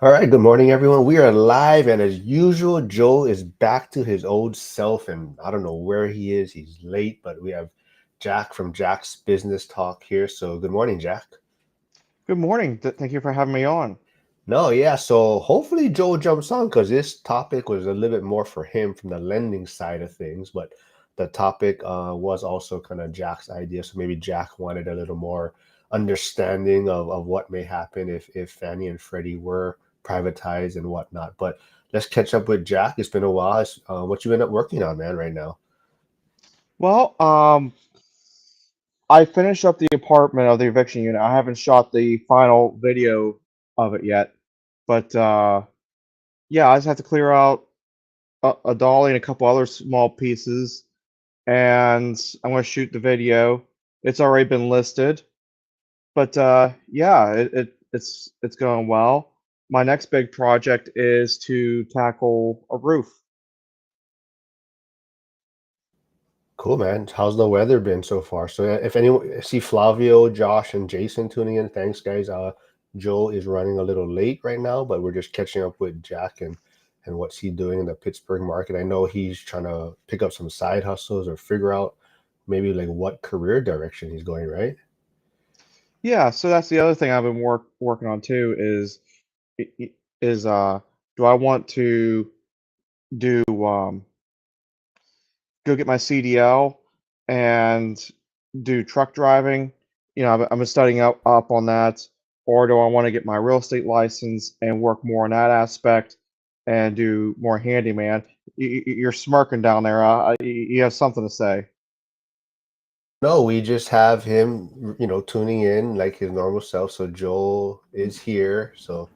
All right, good morning, everyone. We are live, and as usual, Joe is back to his old self, and I don't know where he is. He's late, but we have Jack from Jack's Business Talk here. So, good morning, Jack. Good morning. Thank you for having me on. No, yeah, so hopefully Joe jumps on because this topic was a little bit more for him from the lending side of things, but the topic was also kind of Jack's idea. So maybe Jack wanted a little more understanding of what may happen if Fannie and Freddie were privatized and whatnot. But let's catch up with Jack. It's been a while. What you end up working on, man, right now? Well, I finished up the apartment of the eviction unit. I haven't shot the final video of it yet, but yeah, I just have to clear out a dolly and a couple other small pieces, and I'm going to shoot the video. It's already been listed, but yeah, it's going well. My next big project is to tackle a roof. Cool, man. How's the weather been so far? So if anyone see Flavio, Josh, and Jason tuning in, thanks guys. Joe is running a little late right now, but we're just catching up with Jack and what's he doing in the Pittsburgh market. I know he's trying to pick up some side hustles or figure out maybe like what career direction he's going, right? Yeah, so that's the other thing I've been working on too i- i- is do I want to do go get my CDL and do truck driving? I've been studying up on that, or do I want to get my real estate license and work more on that aspect and do more handyman? You're smirking down there. You have something to say. No, we just have him, tuning in like his normal self. So Joel is here. So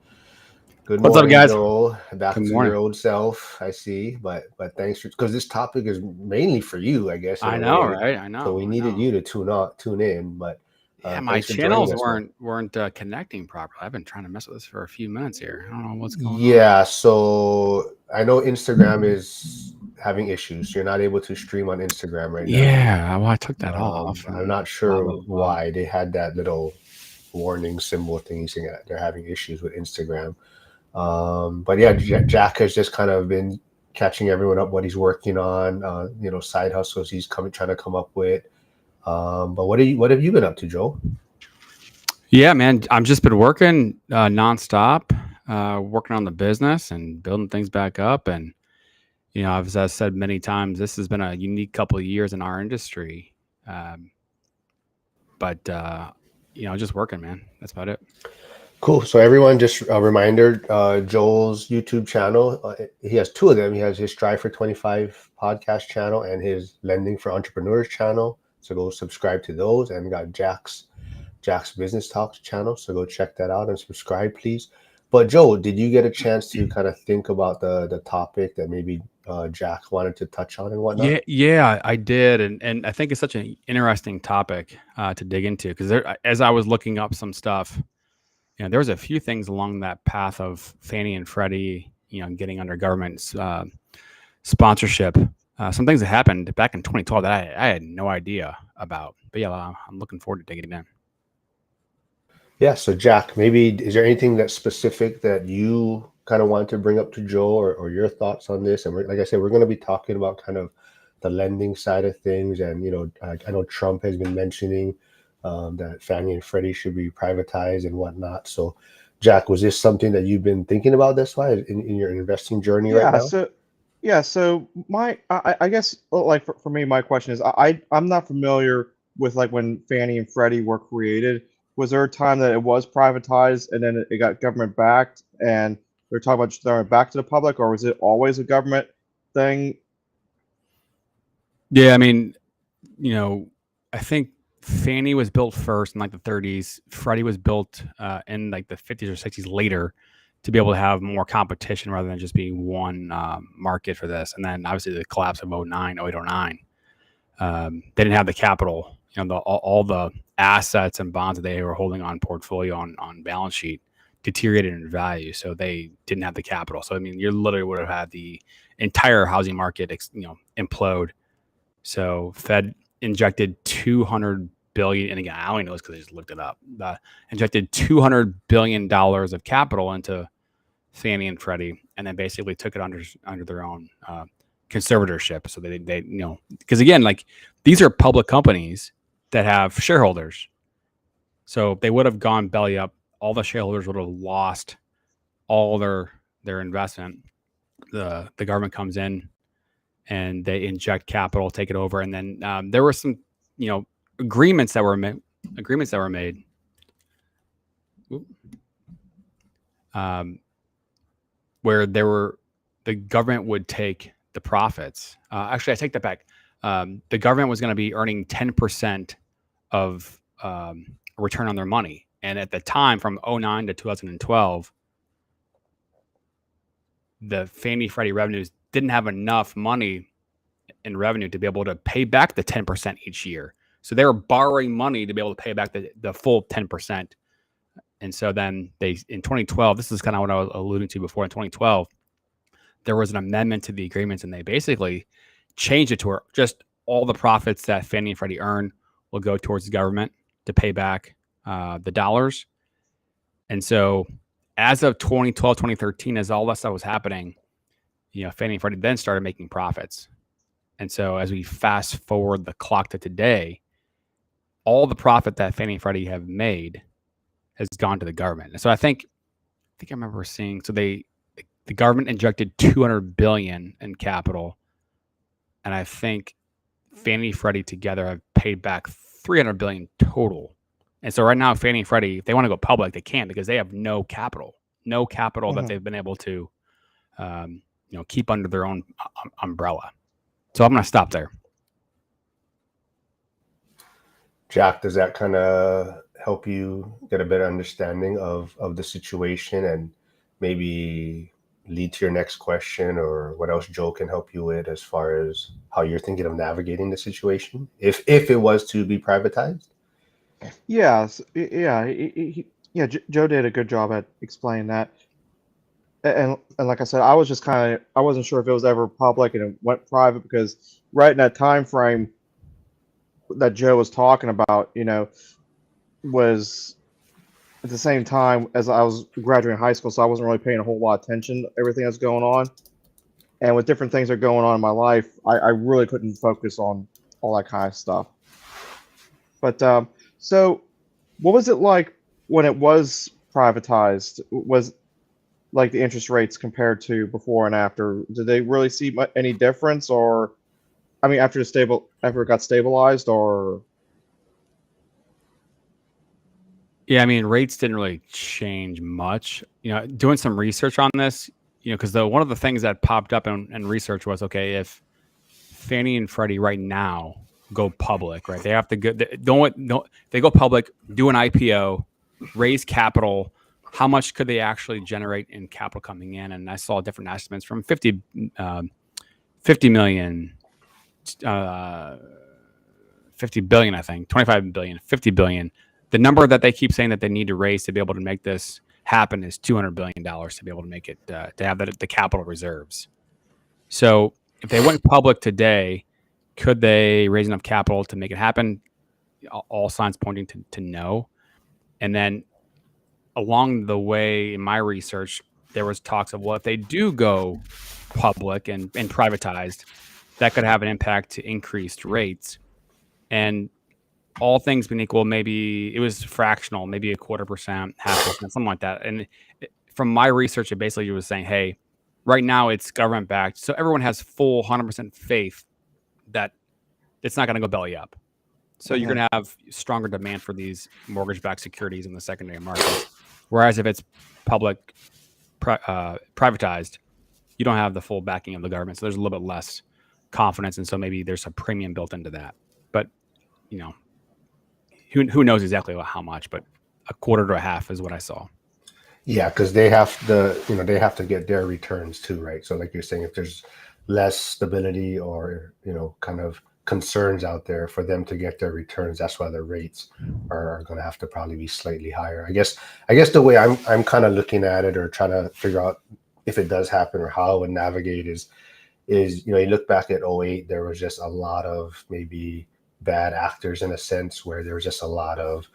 good What's up, morning, guys? Joel. Good Back to your morning. old self, I see. But thanks for because this topic is mainly for you, I guess, in I a know, way. right? I So know, we I needed know. you to tune in. But Yeah, my thanks for joining channels us, man. weren't connecting properly. I've been trying to mess with this for a few minutes here. I don't know what's going on. Yeah, so I know Instagram is having issues. You're not able to stream on Instagram right now. Yeah, well, I took that off I'm and not blah sure blah blah. why they had that little warning symbol thing saying that they're having issues with Instagram. But yeah, Jack has just kind of been catching everyone up what he's working on, side hustles he's coming trying to come up with. But what have you been up to, Joe? Yeah, man, I've just been working nonstop, working on the business and building things back up. And as I said many times, this has been a unique couple of years in our industry. Um, but just working, man. That's about it. Cool. So everyone, just a reminder: Joel's YouTube channel. He has two of them. He has his Strive for 25 podcast channel and his Lending for Entrepreneurs channel. So go subscribe to those. And got Jack's Business Talks channel. So go check that out and subscribe, please. But Joe, did you get a chance to kind of think about the topic that maybe Jack wanted to touch on and whatnot? Yeah, I did, and I think it's such an interesting topic to dig into because as I was looking up some stuff, there was a few things along that path of Fannie and Freddie, getting under government sponsorship. Some things that happened back in 2012 that I had no idea about. But yeah, I'm looking forward to digging in. Yeah, so Jack, maybe is there anything that's specific that you kind of want to bring up to Joe or your thoughts on this? And like I said, we're going to be talking about kind of the lending side of things. And, I know Trump has been mentioning that Fannie and Freddie should be privatized and whatnot. So, Jack, was this something that you've been thinking about this why in your investing journey right Yeah, now? so yeah, so I guess like for me, my question is I'm not familiar with like when Fannie and Freddie were created. Was there a time that it was privatized and then it got government backed and they're talking about just throwing it back to the public, or was it always a government thing? Yeah, I mean, you know, I think Fannie was built first in like the 30s. Freddie was built in like the 50s or 60s later to be able to have more competition rather than just being one market for this. And then obviously the collapse of 09, 08, 09. They didn't have the capital, all the assets and bonds that they were holding on portfolio on balance sheet deteriorated in value. So they didn't have the capital. So, I mean, you literally would have had the entire housing market, implode. So Fed injected 200 billion, and again, I only know this because I just looked it up. Injected $200 billion of capital into Fannie and Freddie, and then basically took it under their own conservatorship. So they because again, like these are public companies that have shareholders. So if they would have gone belly up, all the shareholders would have lost all their investment. The government comes in and they inject capital, take it over, and then there were some agreements that were made. Where the government would take the profits. Actually, I take that back. The government was going to be earning 10% of return on their money. And at the time, from 2009 to 2012, the Fannie Freddie revenues didn't have enough money in revenue to be able to pay back the 10% each year. So they were borrowing money to be able to pay back the full 10%. And so then in 2012, this is kind of what I was alluding to before. In 2012, there was an amendment to the agreements, and they basically changed it to where just all the profits that Fannie and Freddie earn will go towards the government to pay back the dollars. And so as of 2012, 2013, as all that stuff was happening, Fannie and Freddie then started making profits. And so as we fast forward the clock to today, all the profit that Fannie and Freddie have made has gone to the government. And so I think I remember seeing, so the government injected $200 billion in capital, and I think Fannie and Freddie together have paid back $300 billion total. And so right now, Fannie and Freddie, if they want to go public, they can't because they have no capital that they've been able to, keep under their own umbrella. So I'm going to stop there. Jack, does that kind of help you get a better understanding of the situation and maybe lead to your next question, or what else Joel can help you with as far as how you're thinking of navigating the situation if it was to be privatized? Yes, Joe did a good job at explaining that. And like I said, I was just I wasn't sure if it was ever public and it went private, because right in that time frame that Joe was talking about, was at the same time as I was graduating high school, so I wasn't really paying a whole lot of attention to everything that's going on. And with different things that are going on in my life, I really couldn't focus on all that kind of stuff. But so what was it like when it was privatized? Was like the interest rates compared to before and after? Did they really see any difference, or after it got stabilized, or? Yeah, rates didn't really change much. Doing some research on this, because one of the things that popped up in research was, okay, if Fannie and Freddie right now go public, right? They have to go. They go public, do an IPO, raise capital. How much could they actually generate in capital coming in? And I saw different estimates from 50 million, 50 billion, I think, 25 billion, 50 billion. The number that they keep saying that they need to raise to be able to make this happen is $200 billion to be able to make it, to have the capital reserves. So if they went public today, could they raise enough capital to make it happen? All signs pointing to no. And then along the way in my research, there was talks of, well, if they do go public and privatized, that could have an impact to increased rates. And all things being equal, maybe it was fractional, maybe 0.25%, 0.5%, something like that. And from my research, it basically was saying, hey, right now it's government backed, so everyone has full 100% faith that it's not going to go belly up. So you're going to have stronger demand for these mortgage-backed securities in the secondary market. Whereas if it's public privatized, you don't have the full backing of the government, so there's a little bit less confidence, and so maybe there's a premium built into that. But who knows exactly how much, but 1/4 to 1/2 is what I saw. Yeah, because they have to get their returns too, right? So like you're saying, if there's less stability or kind of concerns out there for them to get their returns, that's why their rates are going to have to probably be slightly higher. I guess the way I'm kind of looking at it, or trying to figure out if it does happen or how I would navigate is you look back at 2008, there was just a lot of maybe bad actors in a sense, where there was just a lot of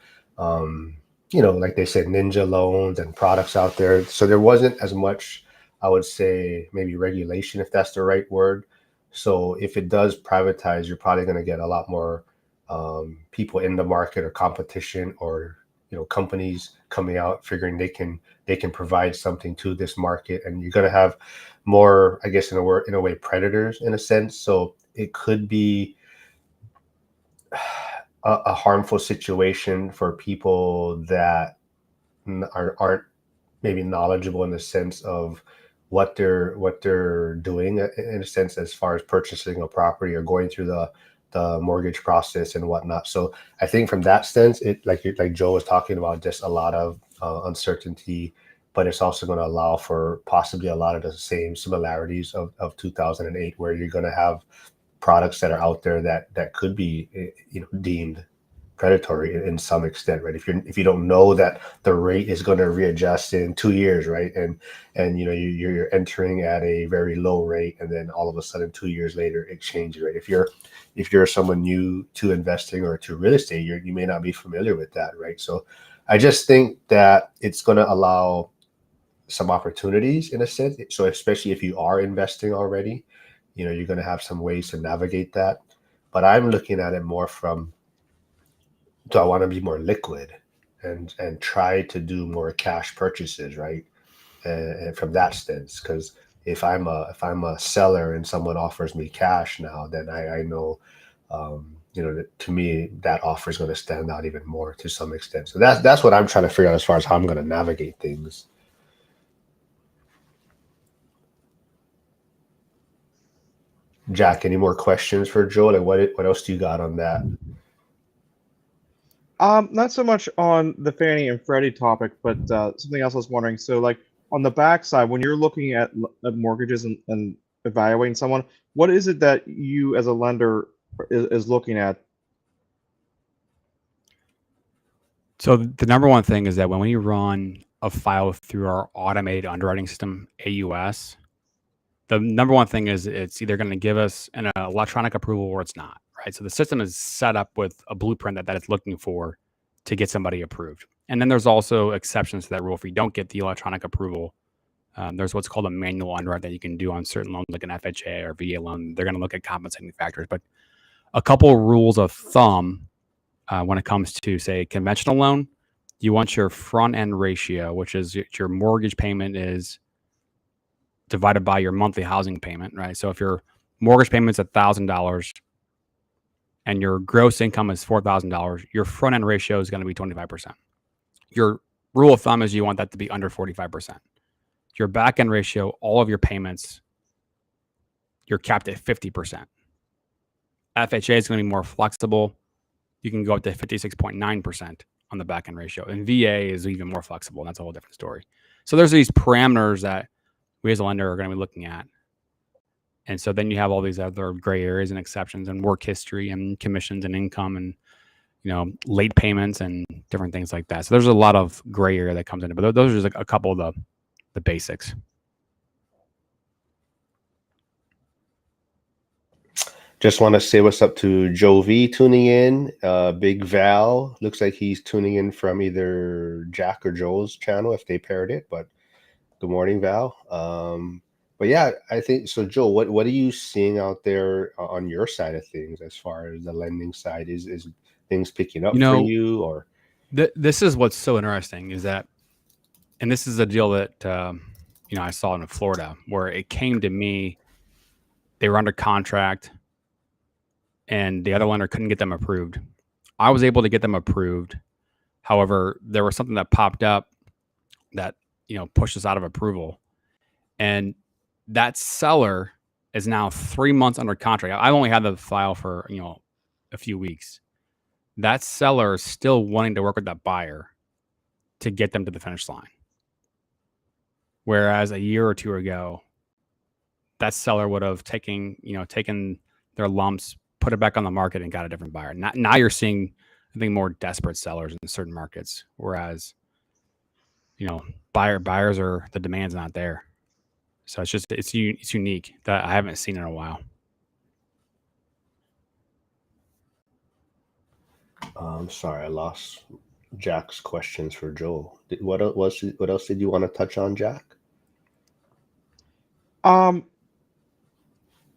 like they said, ninja loans and products out there. So there wasn't as much, I would say, maybe regulation, if that's the right word. So if it does privatize, you're probably going to get a lot more people in the market or competition, or companies coming out figuring they can provide something to this market, and you're going to have more, I guess, in a way, predators in a sense. So it could be a harmful situation for people that aren't maybe knowledgeable in the sense of what they're doing, in a sense, as far as purchasing a property or going through the mortgage process and whatnot. So I think from that sense, it like Joe was talking about, just a lot of uncertainty, but it's also going to allow for possibly a lot of the same similarities of 2008, where you're going to have products that are out there that could be deemed predatory in some extent, right? If you don't know that the rate is going to readjust in 2 years, right, and you're entering at a very low rate, and then all of a sudden 2 years later it changes, right? If you're someone new to investing or to real estate, you may not be familiar with that, right? So I just think that it's going to allow some opportunities in a sense. So especially if you are investing already, you're going to have some ways to navigate that. But I'm looking at it more from, do I want to be more liquid and try to do more cash purchases, right? And from that stance, because if I'm a seller and someone offers me cash now, then I know, to me that offer is going to stand out even more to some extent. So that's what I'm trying to figure out as far as how I'm going to navigate things. Jack, any more questions for Joe? Like, what else do you got on that? Not so much on the Fannie and Freddie topic, but something else I was wondering. So, like on the backside, when you're looking at mortgages and evaluating someone, what is it that you as a lender is looking at? So the number one thing is that when we run a file through our automated underwriting system, AUS, the number one thing is it's either going to give us an electronic approval or it's not, right? So the system is set up with a blueprint that it's looking for to get somebody approved. And then there's also exceptions to that rule. If you don't get the electronic approval, there's what's called a manual underwrite that you can do on certain loans, like an FHA or VA loan. They're going to look at compensating factors. But a couple of rules of thumb when it comes to, say, conventional loan, you want your front end ratio, which is your mortgage payment is divided by your monthly housing payment, right? So if your mortgage payment is $1,000 and your gross income is $4,000, your front end ratio is going to be 25%. Your rule of thumb is you want that to be under 45%. Your back end ratio, all of your payments, you're capped at 50%. FHA is going to be more flexible. You can go up to 56.9% on the back end ratio. And VA is even more flexible. And that's a whole different story. So there's these parameters that we as a lender are going to be looking at. And so then you have all these other gray areas and exceptions and work history and commissions and income and, late payments and different things like that. So there's a lot of gray area that comes in. But those are just like a couple of the basics. Just want to say what's up to Joe V tuning in. Big Val looks like he's tuning in from either Jack or Joe's channel if they paired it. But good morning, Val. But yeah, I think so. Joe, what are you seeing out there on your side of things as far as the lending side? Is things picking up for you, or? This is what's so interesting is that, and this is a deal that I saw in Florida where it came to me. They were under contract and the other lender couldn't get them approved. I was able to get them approved. However, there was something that popped up that, pushed us out of approval. And that seller is now 3 months under contract. I've only had the file for, a few weeks. That seller is still wanting to work with that buyer to get them to the finish line. Whereas a year or two ago, that seller would have taken their lumps, put it back on the market, and got a different buyer. Now you're seeing, I think, more desperate sellers in certain markets, whereas, buyers are, the demand's not there. So it's unique that I haven't seen in a while. Sorry, I lost Jack's questions for Joel. What else did you want to touch on, Jack? I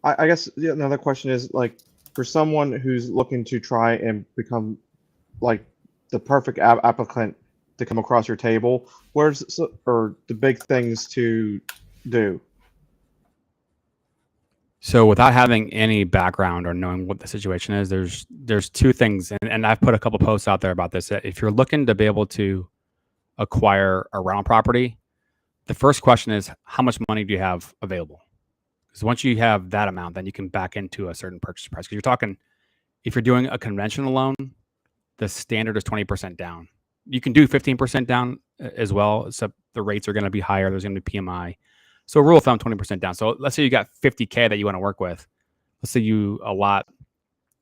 guess another question is like for someone who's looking to try and become like the perfect applicant to come across your table, or the big things to do? So without having any background or knowing what the situation is, there's two things, and I've put a couple posts out there about this. That if you're looking to be able to acquire a rental property, the first question is how much money do you have available? Because once you have that amount, then you can back into a certain purchase price. Because you're talking, if you're doing a conventional loan, the standard is 20% down. You can do 15% down as well, except the rates are going to be higher. There's going to be PMI. So rule of thumb, 20% down. So let's say you got 50K that you want to work with. Let's say you allot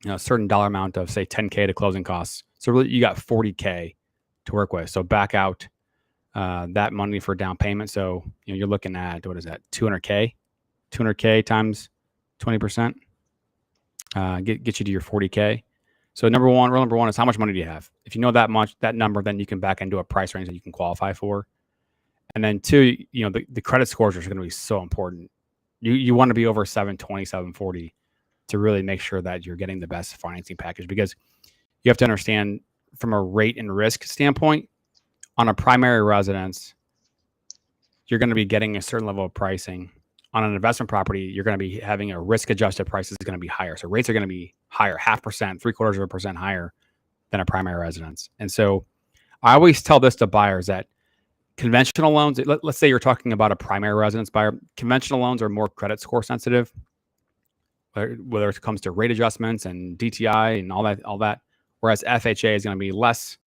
a certain dollar amount of say 10K to closing costs. So really you got 40K to work with. So back out that money for down payment. So you're looking at, what is that, 200K times 20%, get you to your 40K. So rule number one is how much money do you have? If you know that number, then you can back into a price range that you can qualify for. And then two, the credit scores are going to be so important. You want to be over 720, 740 to really make sure that you're getting the best financing package, because you have to understand from a rate and risk standpoint, on a primary residence, you're going to be getting a certain level of pricing. On an investment property, you're going to be having a risk-adjusted price is going to be higher. So rates are going to be higher, 0.5%, 0.75% higher than a primary residence. And so I always tell this to buyers that conventional loans, let's say you're talking about a primary residence buyer, conventional loans are more credit score sensitive, whether it comes to rate adjustments and DTI and all that. Whereas FHA is going to be less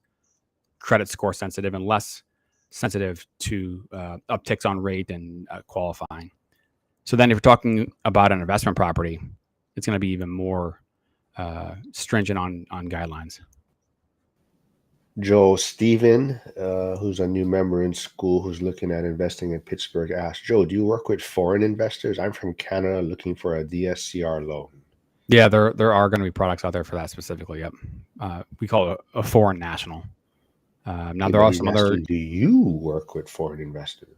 credit score sensitive and less sensitive to upticks on rate and qualifying. So then if you're talking about an investment property, it's going to be even more stringent on guidelines. Joe Steven, who's a new member in school who's looking at investing in Pittsburgh, asked, Joe, do you work with foreign investors? I'm from Canada looking for a DSCR loan. Yeah, there are going to be products out there for that specifically. Yep. We call it a foreign national. Now, there are some other... Do you work with foreign investors?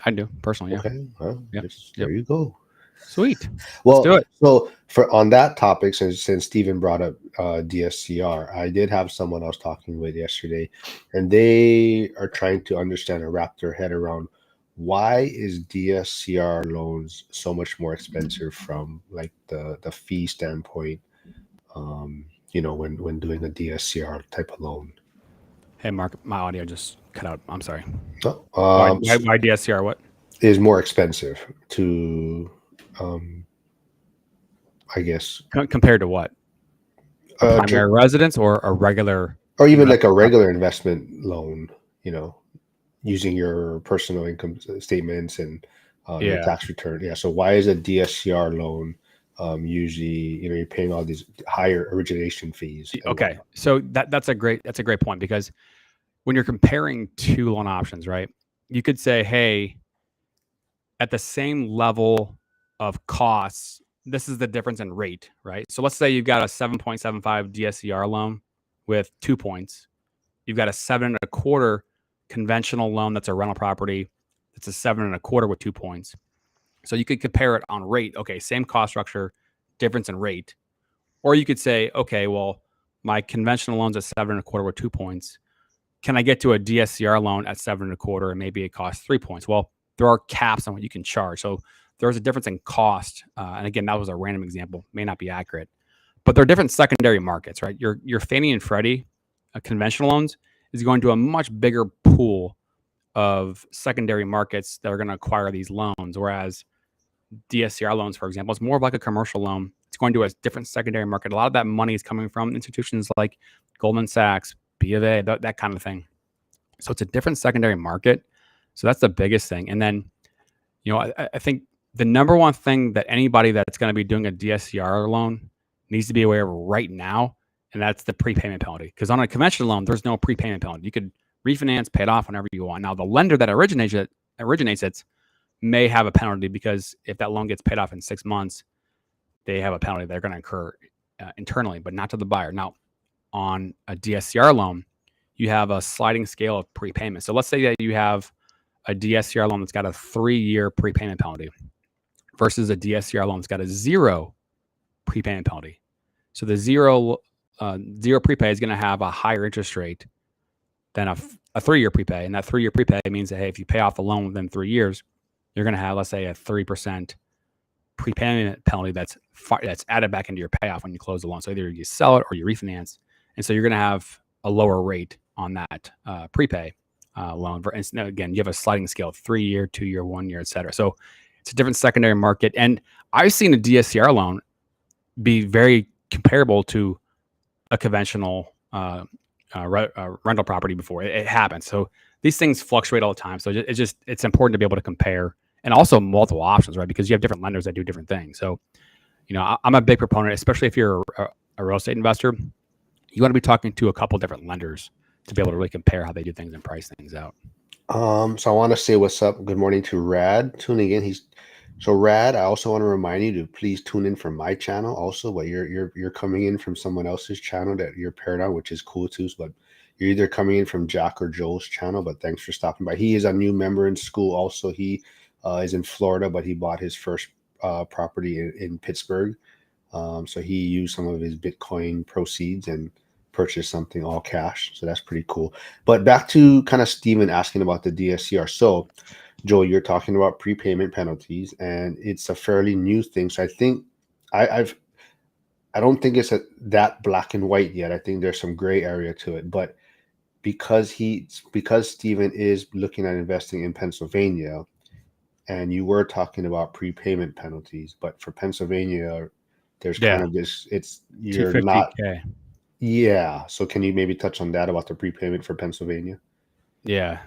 I do, personally, yeah. Okay, well, yep. There you go. Sweet. Well, let's do it. So on that topic, since Stephen brought up DSCR, I did have someone I was talking with yesterday, and they are trying to understand and wrap their head around why is DSCR loans so much more expensive from like the fee standpoint, when doing a DSCR type of loan. Hey, Mark, my audio just cut out. I'm sorry. Why DSCR? What is more expensive to, I guess, compared to what? Primary residence or a regular, or even like a regular investment loan? Using your personal income statements and your tax return. Yeah. So why is a DSCR loan usually you're paying all these higher origination fees? Okay, so that's a great point, because when you're comparing two loan options, right, you could say, hey, at the same level of costs, this is the difference in rate, right? So let's say you've got a 7.75 DSCR loan with 2 points. You've got a 7.25 conventional loan that's a rental property. It's a 7.25 with 2 points. So you could compare it on rate. Okay, same cost structure, difference in rate. Or you could say, okay, well, my conventional loan's at 7.25 with 2 points. Can I get to a DSCR loan at 7.25 and maybe it costs 3 points? Well, there are caps on what you can charge. So there's a difference in cost. And again, that was a random example, may not be accurate. But there are different secondary markets, right? Your Fannie and Freddie conventional loans is going to a much bigger pool of secondary markets that are going to acquire these loans. Whereas DSCR loans, for example, is more of like a commercial loan. It's going to a different secondary market. A lot of that money is coming from institutions like Goldman Sachs, B of A, that kind of thing. So it's a different secondary market. So that's the biggest thing. And then, I think the number one thing that anybody that's going to be doing a DSCR loan needs to be aware of right now, and that's the prepayment penalty. Because on a conventional loan, there's no prepayment penalty. You could refinance, pay it off whenever you want. Now, the lender that originates it may have a penalty, because if that loan gets paid off in 6 months, they have a penalty they're going to incur internally, but not to the buyer. Now, on a DSCR loan, you have a sliding scale of prepayment. So let's say that you have a DSCR loan that's got a 3-year prepayment penalty versus a DSCR loan that's got a 0 prepayment penalty. So the zero prepay is going to have a higher interest rate than a 3-year prepay. And that 3-year prepay means that, hey, if you pay off the loan within 3 years, you're going to have, let's say, a 3% prepayment penalty that's added back into your payoff when you close the loan. So either you sell it or you refinance. And so you're going to have a lower rate on that prepay loan. And again, you have a sliding scale, 3-year, 2-year, 1 year, et cetera. So it's a different secondary market. And I've seen a DSCR loan be very comparable to a conventional rental property before. It happens. So these things fluctuate all the time. So it's important to be able to compare, and also multiple options, right? Because you have different lenders that do different things. So, I'm a big proponent, especially if you're a real estate investor, you want to be talking to a couple different lenders to be able to really compare how they do things and price things out. So I want to say what's up. Good morning to Rad tuning in. So Rad, I also want to remind you to please tune in from my channel also, but you're coming in from someone else's channel that you're paired on, which is cool too. But you're either coming in from Jack or Joel's channel, but thanks for stopping by. He is a new member in school. Also, he is in Florida, but he bought his first property in Pittsburgh. So he used some of his Bitcoin proceeds and purchased something all cash. So that's pretty cool. But back to kind of Steven asking about the DSCR. So Joel, you're talking about prepayment penalties, and it's a fairly new thing. So I think I don't think it's that black and white yet. I think there's some gray area to it. But because Steven is looking at investing in Pennsylvania, and you were talking about prepayment penalties, but for Pennsylvania, there's kind of this. You're not. Yeah. So can you maybe touch on that about the prepayment for Pennsylvania? Yeah.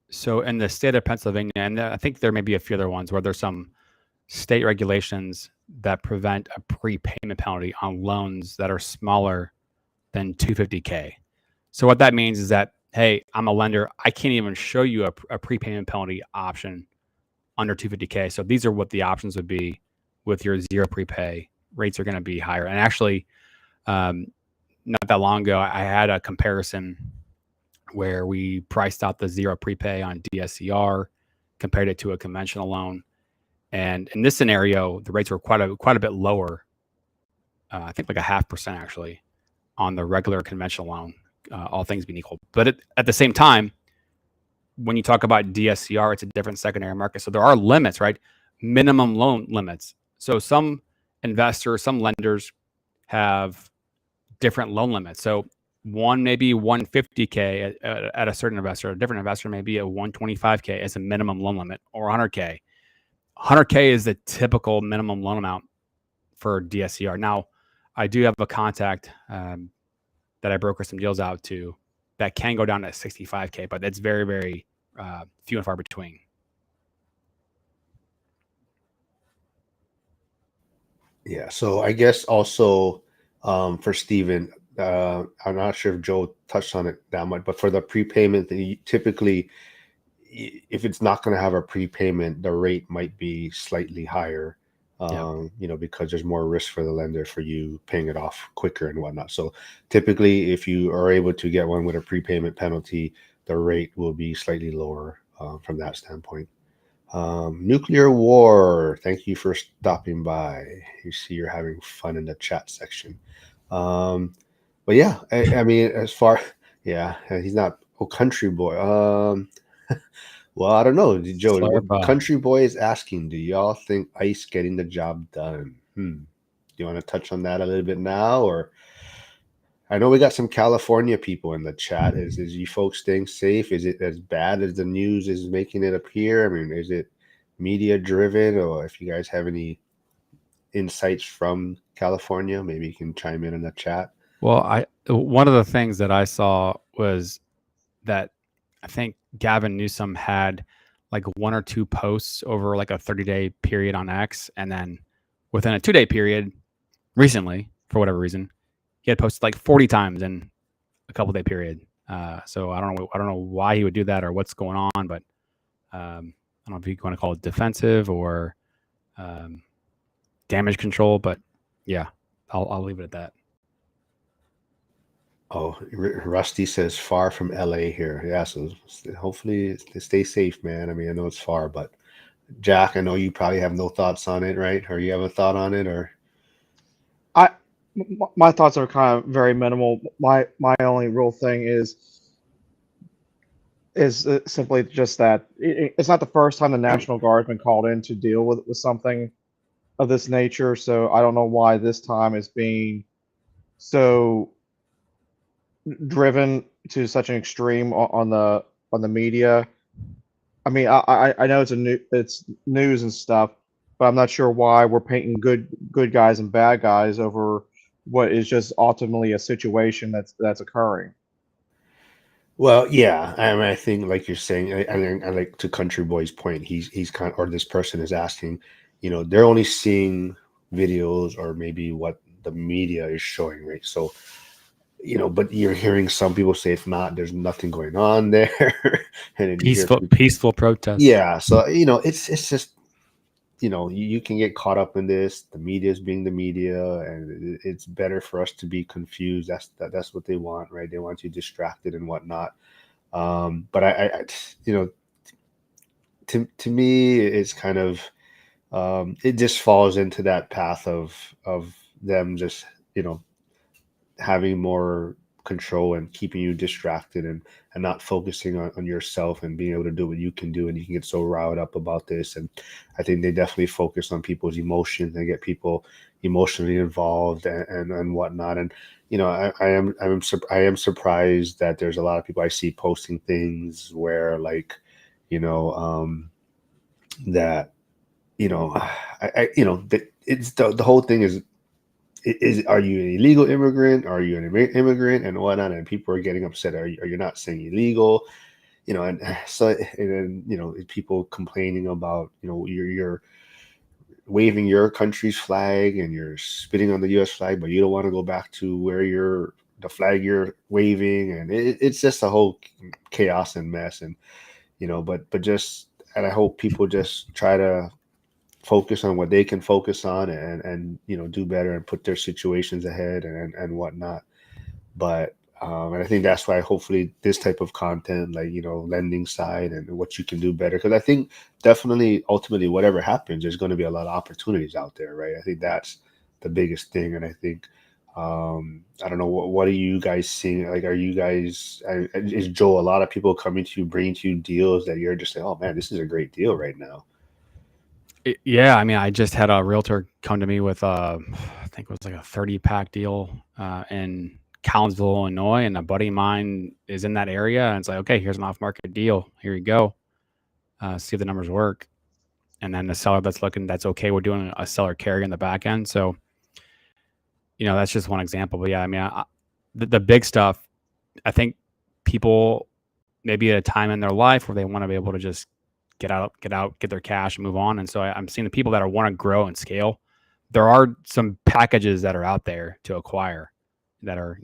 So in the state of Pennsylvania, and I think there may be a few other ones where there's some state regulations that prevent a prepayment penalty on loans that are smaller than $250K. So what that means is that, hey, I'm a lender, I can't even show you a prepayment penalty option under $250K. So these are what the options would be with your 0 prepay. Rates are going to be higher. And actually, not that long ago, I had a comparison where we priced out the 0 prepay on DSCR, compared it to a conventional loan. And in this scenario, the rates were quite a bit lower. I think like 0.5% actually on the regular conventional loan, all things being equal. But at the same time, when you talk about DSCR, it's a different secondary market. So there are limits, right? Minimum loan limits. So some investors, some lenders have different loan limits. So one may be 150K at a certain investor. A different investor may be at 125K as a minimum loan limit, or 100K. 100K is the typical minimum loan amount for DSCR. Now, I do have a contact that I broker some deals out to that can go down to 65K, but it's very, very few and far between. Yeah. So I guess also for Steven, I'm not sure if Joe touched on it that much, but for the prepayment, typically, if it's not going to have a prepayment, the rate might be slightly higher, because there's more risk for the lender for you paying it off quicker and whatnot. So typically, if you are able to get one with a prepayment penalty, the rate will be slightly lower from that standpoint. Nuclear war, thank you for stopping by. You see you're having fun in the chat section. But yeah, I mean, as far, he's not country boy. Well, I don't know, Joe. Country boy is asking, do y'all think ICE getting the job done? Do you want to touch on that a little bit now, or? I know we got some California people in the chat. Is you folks staying safe? Is it as bad as the news is making it appear? I mean, is it media driven, or if you guys have any insights from California, maybe you can chime in the chat. Well, one of the things that I saw was that I think Gavin Newsom had like 1 or 2 posts over like a 30-day period on X, and then within a 2-day period recently, for whatever reason, he had posted like 40 times in a couple-day period. So I don't know why he would do that or what's going on, but I don't know if you want to call it defensive or damage control, but yeah, I'll leave it at that. Oh, Rusty says far from LA here. Yeah, so hopefully stay safe, man. I mean, I know it's far, but Jack, I know you probably have no thoughts on it, right? Or you have a thought on it, or I my thoughts are kind of very minimal. My only real thing is simply just that it's not the first time the National Guard's been called in to deal with something of this nature. So I don't know why this time is being so driven to such an extreme on the media. I mean, I know it's news and stuff, but I'm not sure why we're painting good guys and bad guys over what is just ultimately a situation that's occurring. well, yeah. I mean, I think like you're saying, I like to Country Boy's point. He's kind of, or this person is asking, they're only seeing videos or maybe what the media is showing, right? So but you're hearing some people say it's not, there's nothing going on there. And then you hear people, Peaceful protests. yeah. So, it's just, you can get caught up in this. The media is being the media, and it's better for us to be confused. That's what they want, right? They want you distracted and whatnot. But you know, to me, it's kind of, it just falls into that path of them just, you know, having more control and keeping you distracted and not focusing on yourself and being able to do what you can do, and you can get so riled up about this. And I think they definitely focus on people's emotions and get people emotionally involved and whatnot. And I am surprised that there's a lot of people I see posting things where, like, you know that that it's the whole thing is, are you an illegal immigrant? Are you an immigrant and whatnot? And people are getting upset. Are you not saying illegal? And so, and then, people complaining about, you're waving your country's flag and you're spitting on the U.S. flag, but you don't want to go back to where the flag you're waving. And it's just a whole chaos and mess. And, but just, and I hope people just try to focus on what they can focus on, and do better and put their situations ahead and whatnot. But and I think that's why hopefully this type of content, like, lending side and what you can do better, because I think definitely ultimately whatever happens, there's going to be a lot of opportunities out there, right? I think that's the biggest thing. And I think I don't know, what are you guys seeing? Like, are you guys, is Joe, a lot of people coming to you, bringing to you deals that you're just like, oh man, this is a great deal right now? Yeah, I mean, I just had a realtor come to me with I think it was like a 30-pack deal in Collinsville, Illinois, and a buddy of mine is in that area, and it's like, okay, here's an off-market deal. Here you go. See if the numbers work. And then the seller that's okay. We're doing a seller carry in the back end. So, that's just one example. But yeah, I mean, the big stuff, I think people maybe at a time in their life where they want to be able to just get their cash and move on. And so I'm seeing the people that want to grow and scale. There are some packages that are out there to acquire that are,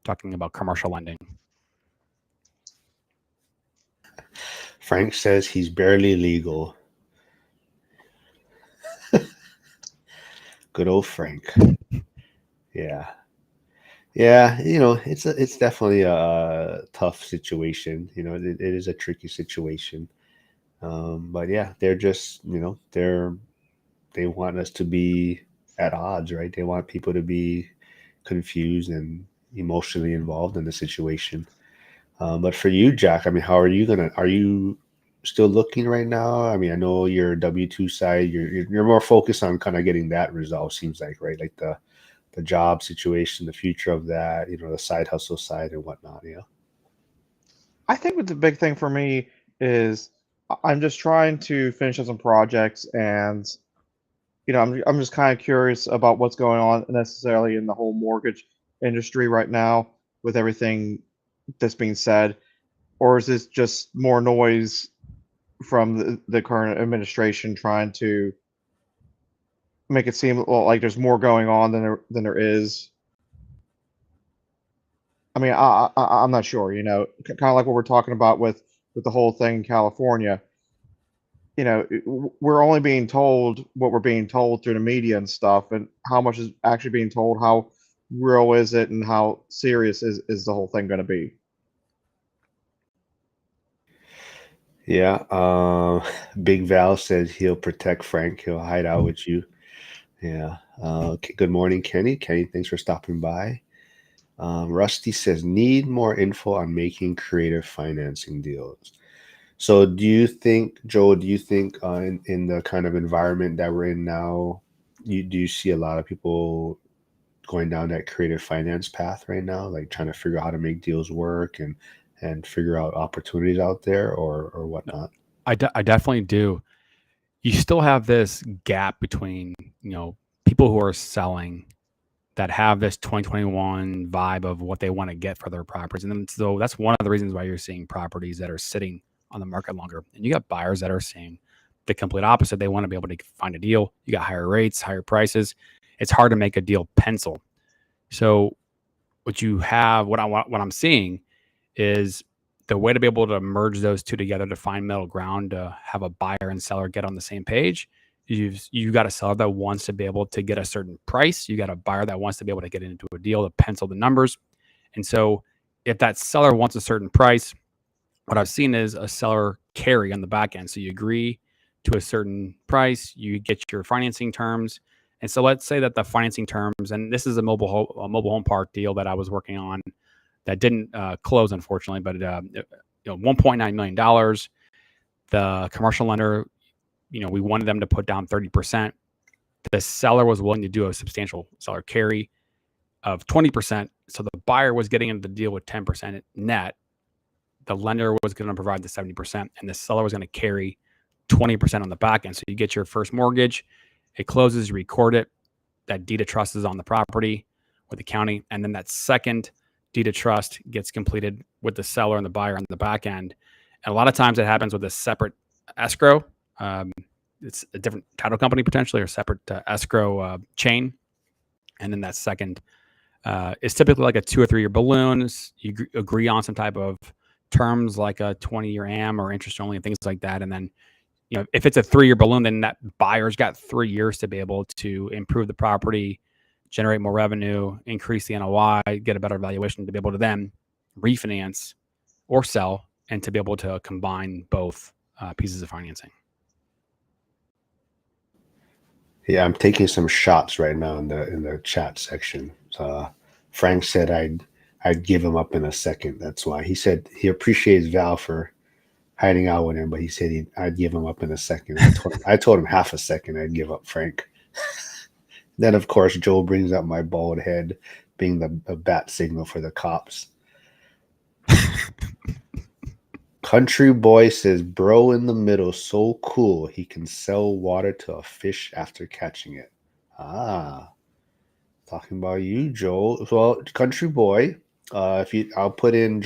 talking about commercial lending. Frank says he's barely legal. Good old Frank. Yeah. Yeah, it's definitely a tough situation. It is a tricky situation. But yeah, they're just, they want us to be at odds, right? They want people to be confused and emotionally involved in the situation. But for you, Jack, I mean, are you still looking right now? I mean, I know your W-2 side, you're more focused on kind of getting that resolved, seems like, right? Like the job situation, the future of that, the side hustle side and whatnot. Yeah. I think what the big thing for me is I'm just trying to finish up some projects, and I'm just kind of curious about what's going on necessarily in the whole mortgage industry right now with everything that's being said, or is this just more noise from the current administration trying to make it seem like there's more going on than there is? I mean, I'm not sure. Kind of like what we're talking about with the whole thing in California. We're only being told what we're being told through the media and stuff, and how much is actually being told, how real is it, and how serious is the whole thing going to be? Yeah. Big Val says he'll protect Frank. He'll hide out with you. Yeah. Good morning, Kenny. Kenny, thanks for stopping by. Rusty says, need more info on making creative financing deals. So do you think, Joe, in the kind of environment that we're in now, do you see a lot of people going down that creative finance path right now, like trying to figure out how to make deals work and figure out opportunities out there or whatnot? I definitely do. You still have this gap between, people who are selling that have this 2021 vibe of what they want to get for their properties. And then so that's one of the reasons why you're seeing properties that are sitting on the market longer. And you got buyers that are seeing the complete opposite. They want to be able to find a deal. You got higher rates, higher prices. It's hard to make a deal pencil. So what I'm seeing is the way to be able to merge those two together to find middle ground, to have a buyer and seller get on the same page. You got a seller that wants to be able to get a certain price. You got a buyer that wants to be able to get into a deal to pencil the numbers. And so if that seller wants a certain price, what I've seen is a seller carry on the back end. So you agree to a certain price, you get your financing terms. And so let's say that the financing terms, and this is a mobile home park deal that I was working on that didn't close, unfortunately, but $1.9 million. The commercial lender, we wanted them to put down 30%. The seller was willing to do a substantial seller carry of 20%. So the buyer was getting into the deal with 10% net. The lender was going to provide the 70%, and the seller was going to carry 20% on the back end. So you get your first mortgage, it closes, you record it, that deed of trust is on the property with the county, and then that second deed of trust gets completed with the seller and the buyer on the back end. And a lot of times it happens with a separate escrow. It's a different title company potentially, or separate escrow chain. And then that second is typically like a 2 or 3 year balloon. You agree on some type of terms like a 20-year AM or interest only and things like that. And then, if it's a 3-year balloon, then that buyer's got 3 years to be able to improve the property, generate more revenue, increase the NOI, get a better valuation to be able to then refinance or sell, and to be able to combine both pieces of financing. Yeah, I'm taking some shots right now in the chat section. Frank said I'd give him up in a second. That's why he said he appreciates Val for hiding out with him, but he said I'd give him up in a second. I told him half a second I'd give up Frank. Then of course Joel brings up my bald head being the bat signal for the cops. Country boy says, bro in the middle, so cool. He can sell water to a fish after catching it. Talking about you, Joel. Well, country boy, I'll put in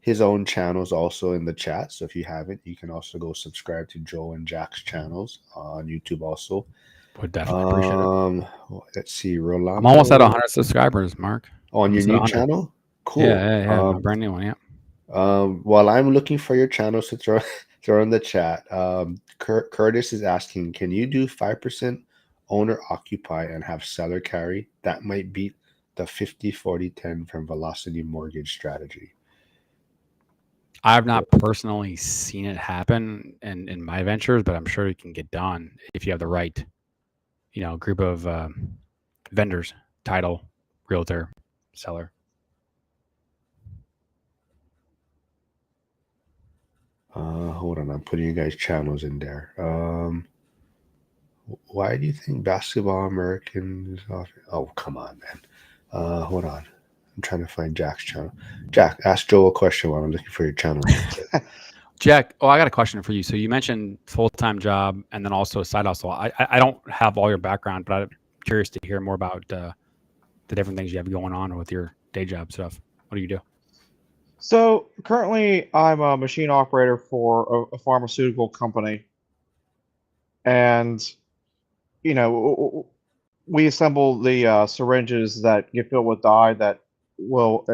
his own channels also in the chat. So if you haven't, you can also go subscribe to Joe and Jack's channels on YouTube also. Would definitely appreciate it. Let's see, Rolando. I'm almost at 100 subscribers, Mark. On your new channel? Cool. Yeah, a brand new one, yeah. While I'm looking for your channels to throw in the chat, Curtis is asking, can you do 5% owner occupy and have seller carry? That might beat the 50-40-10 from Velocity Mortgage strategy. I have not personally seen it happen in my ventures, but I'm sure it can get done if you have the right, group of vendors, title, realtor, seller. Hold on, I'm putting you guys' channels in there. Why do you think basketball Americans? Oh, come on, man. Hold on. I'm trying to find Jack's channel. Jack, ask Joe a question while I'm looking for your channel. Jack, I got a question for you. So you mentioned full-time job and then also a side hustle. I don't have all your background, but I'm curious to hear more about the different things you have going on with your day job stuff. What do you do? So currently, I'm a machine operator for a pharmaceutical company, and we assemble the syringes that get filled with dye that will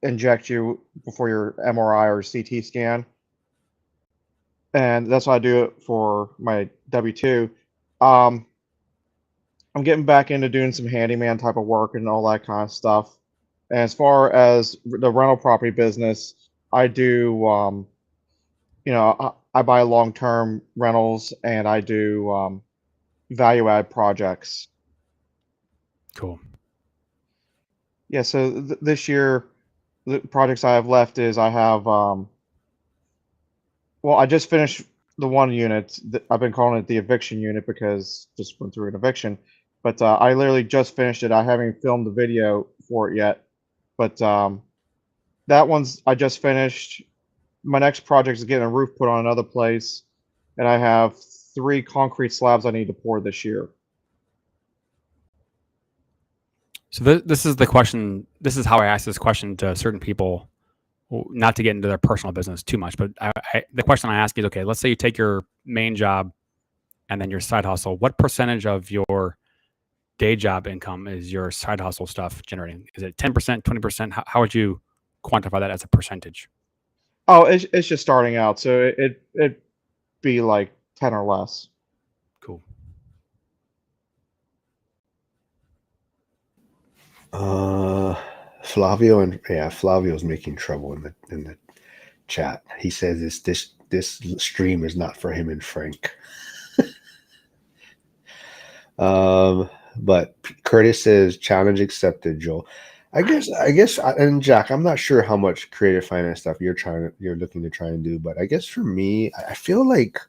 inject you before your MRI or CT scan, and that's why I do it for my W-2. I'm getting back into doing some handyman type of work and all that kind of stuff. And as far as the rental property business, I do, I buy long-term rentals and I do value add projects. Cool. Yeah, so this year, the projects I have left is I have, well, I just finished the one unit. I've been calling it the eviction unit because just went through an eviction. But I literally just finished it. I haven't filmed the video for it yet. But that one's I just finished. My next project is getting a roof put on another place. And I have 3 concrete slabs I need to pour this year. So this is the question. This is how I ask this question to certain people, not to get into their personal business too much. But the question I ask is, okay, let's say you take your main job and then your side hustle. What percentage of your day job income is your side hustle stuff generating? Is it 10%, 20%? How would you quantify that as a percentage? Oh, it's just starting out, so it'd be like 10 or less. Cool. Flavio's making trouble in the chat. He says this stream is not for him and Frank. But Curtis says challenge accepted, Joel. I guess, and Jack, I'm not sure how much creative finance stuff you're looking to try and do, but I guess for me, I feel like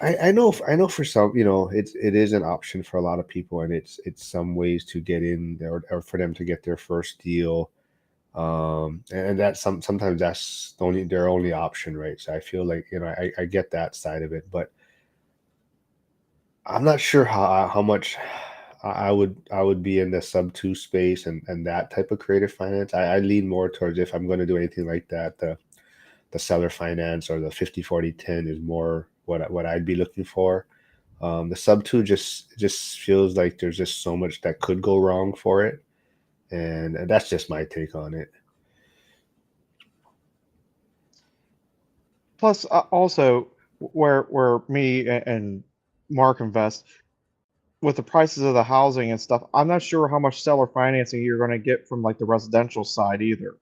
I know for some, it is an option for a lot of people, and it's some ways to get in there or for them to get their first deal. And that's sometimes that's their only option, right? So I feel like, I get that side of it, but I'm not sure how much I would be in the sub 2 space and that type of creative finance. I lean more towards, if I'm going to do anything like that, the seller finance or the 50-40-10 is more what I'd be looking for. The sub 2 just feels like there's just so much that could go wrong for it, and that's just my take on it. Plus, also where me and Mark invest with the prices of the housing and stuff, I'm not sure how much seller financing you're going to get from like the residential side either.